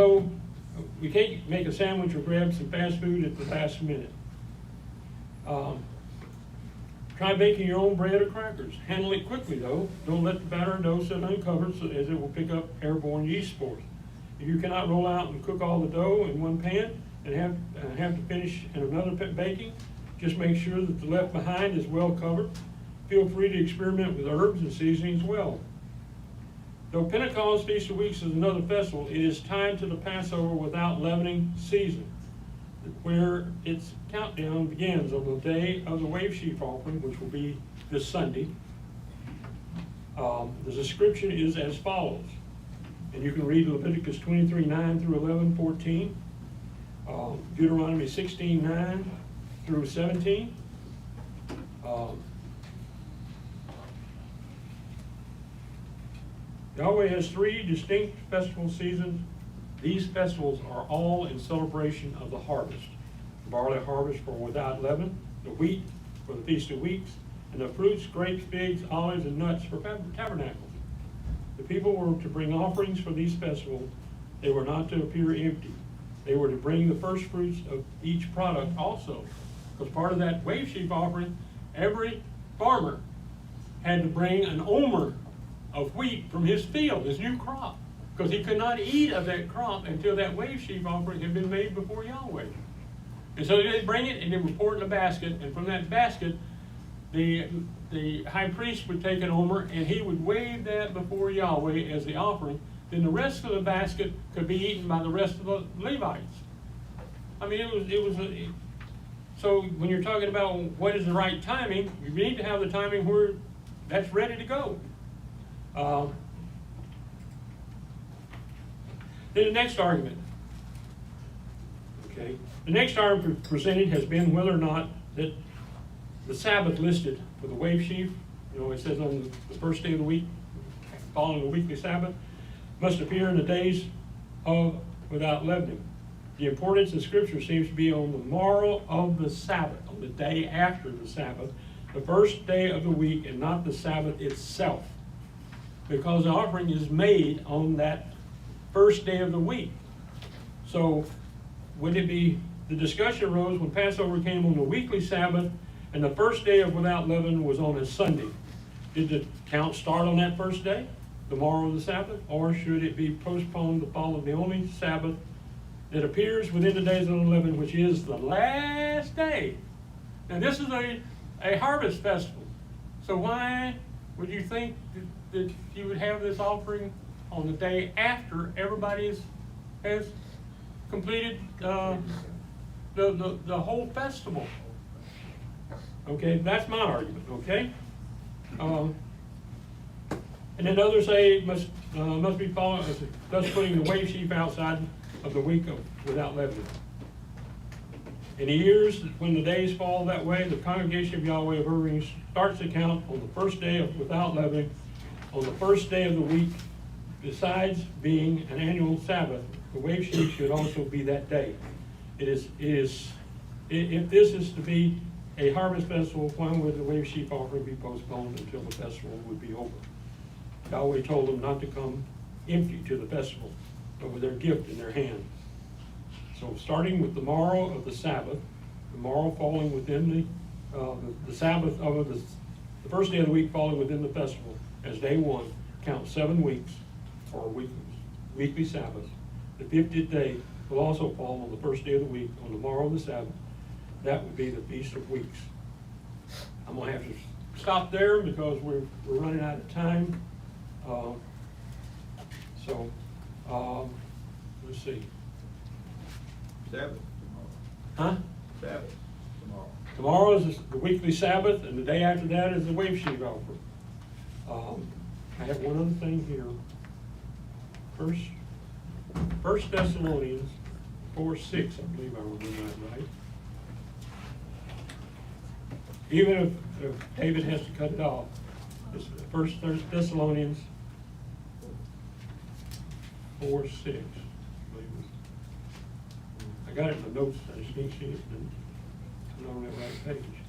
make a sandwich or grab some fast food at the last minute. Try baking your own bread or crackers. Handle it quickly though. Don't let the batter and dough sit uncovered as it will pick up airborne yeast spores. If you cannot roll out and cook all the dough in one pan, and have to finish in another baking, just make sure that the left behind is well covered. Feel free to experiment with herbs and seasonings well. Though Pentecost, Feast of Weeks is another festival, it is tied to the Passover without leavening season, where its countdown begins on the day of the wave sheaf offering, which will be this Sunday. The description is as follows, and you can read Leviticus 23:9 through 11:14, Deuteronomy 16:9 through 17. Yahweh has three distinct festival seasons. These festivals are all in celebration of the harvest. The barley harvest for without leaven, the wheat for the Feast of Weeks, and the fruits, grapes, figs, olives, and nuts for tabernacles. The people were to bring offerings for these festivals. They were not to appear empty. They were to bring the first fruits of each product also. Because part of that wave sheaf offering, every farmer had to bring an omer of wheat from his field, his new crop, because he could not eat of that crop until that wave sheaf offering had been made before Yahweh. And so they'd bring it and they would pour it in a basket, and from that basket, the high priest would take an omer and he would wave that before Yahweh as the offering. Then the rest of the basket could be eaten by the rest of the Levites. I mean, so when you're talking about what is the right timing, you need to have the timing where that's ready to go. Then the next argument. Okay, the next argument presented has been whether or not that the Sabbath listed for the wave sheaf, it says on the first day of the week, following the weekly Sabbath, must appear in the days of without leavening. The importance in Scripture seems to be on the morrow of the Sabbath, on the day after the Sabbath, the first day of the week, and not the Sabbath itself, because the offering is made on that first day of the week. So would it be, the discussion arose when Passover came on the weekly Sabbath and the first day of without leaven was on a Sunday. Did the count start on that first day, the morrow of the Sabbath, or should it be postponed to follow the only Sabbath that appears within the days of unleavened, which is the last day? Now this is a harvest festival, so why would you think that you would have this offering on the day after everybody has completed the whole festival? Okay, that's my argument, okay? And then others say it must be followed, thus putting the wave sheaf outside of the week of without leavening. In the years when the days fall that way, the congregation of Yahweh of Irving starts to count on the first day of without leavening, on the first day of the week. Besides being an annual Sabbath, the wave sheaf should also be that day. If this is to be a harvest festival, why would the wave sheaf offering be postponed until the festival would be over? Yahweh told them not to come empty to the festival, but with their gift in their hand. So starting with the morrow of the Sabbath, the morrow falling within the Sabbath of the first day of the week falling within the festival as day one, count 7 weeks for a weekly Sabbath. The 50th day will also fall on the first day of the week, on the morrow of the Sabbath. That would be the Feast of Weeks. I'm going to have to stop there because we're running out of time. Let's see.
Sabbath
Huh?
tomorrow. Sabbath tomorrow.
Tomorrow is the weekly Sabbath, and the day after that is the wave sheaf offering. I have one other thing here. First Thessalonians 4:6, I believe I remember that right. Even if David has to cut it off, it's First Thessalonians 4:6. I got it in the notes, I just can't see it, I'm not on that right page.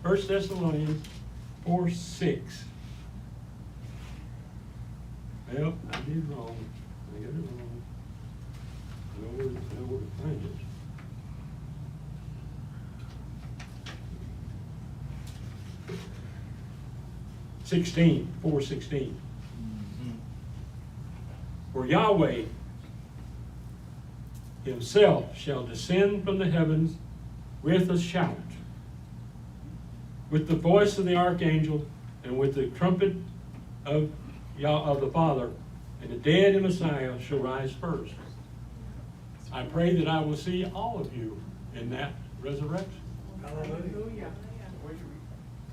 1 Thessalonians 4:6. Well, I did wrong. I got it wrong. I know where to find it. (16) 4:16. For Yahweh himself shall descend from the heavens with a shout, with the voice of the archangel, and with the trumpet of the Father, and the dead in Messiah shall rise first. I pray that I will see all of you in that resurrection.
Hallelujah.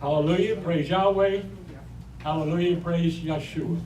Hallelujah, praise Yahweh. Hallelujah, praise Yeshua.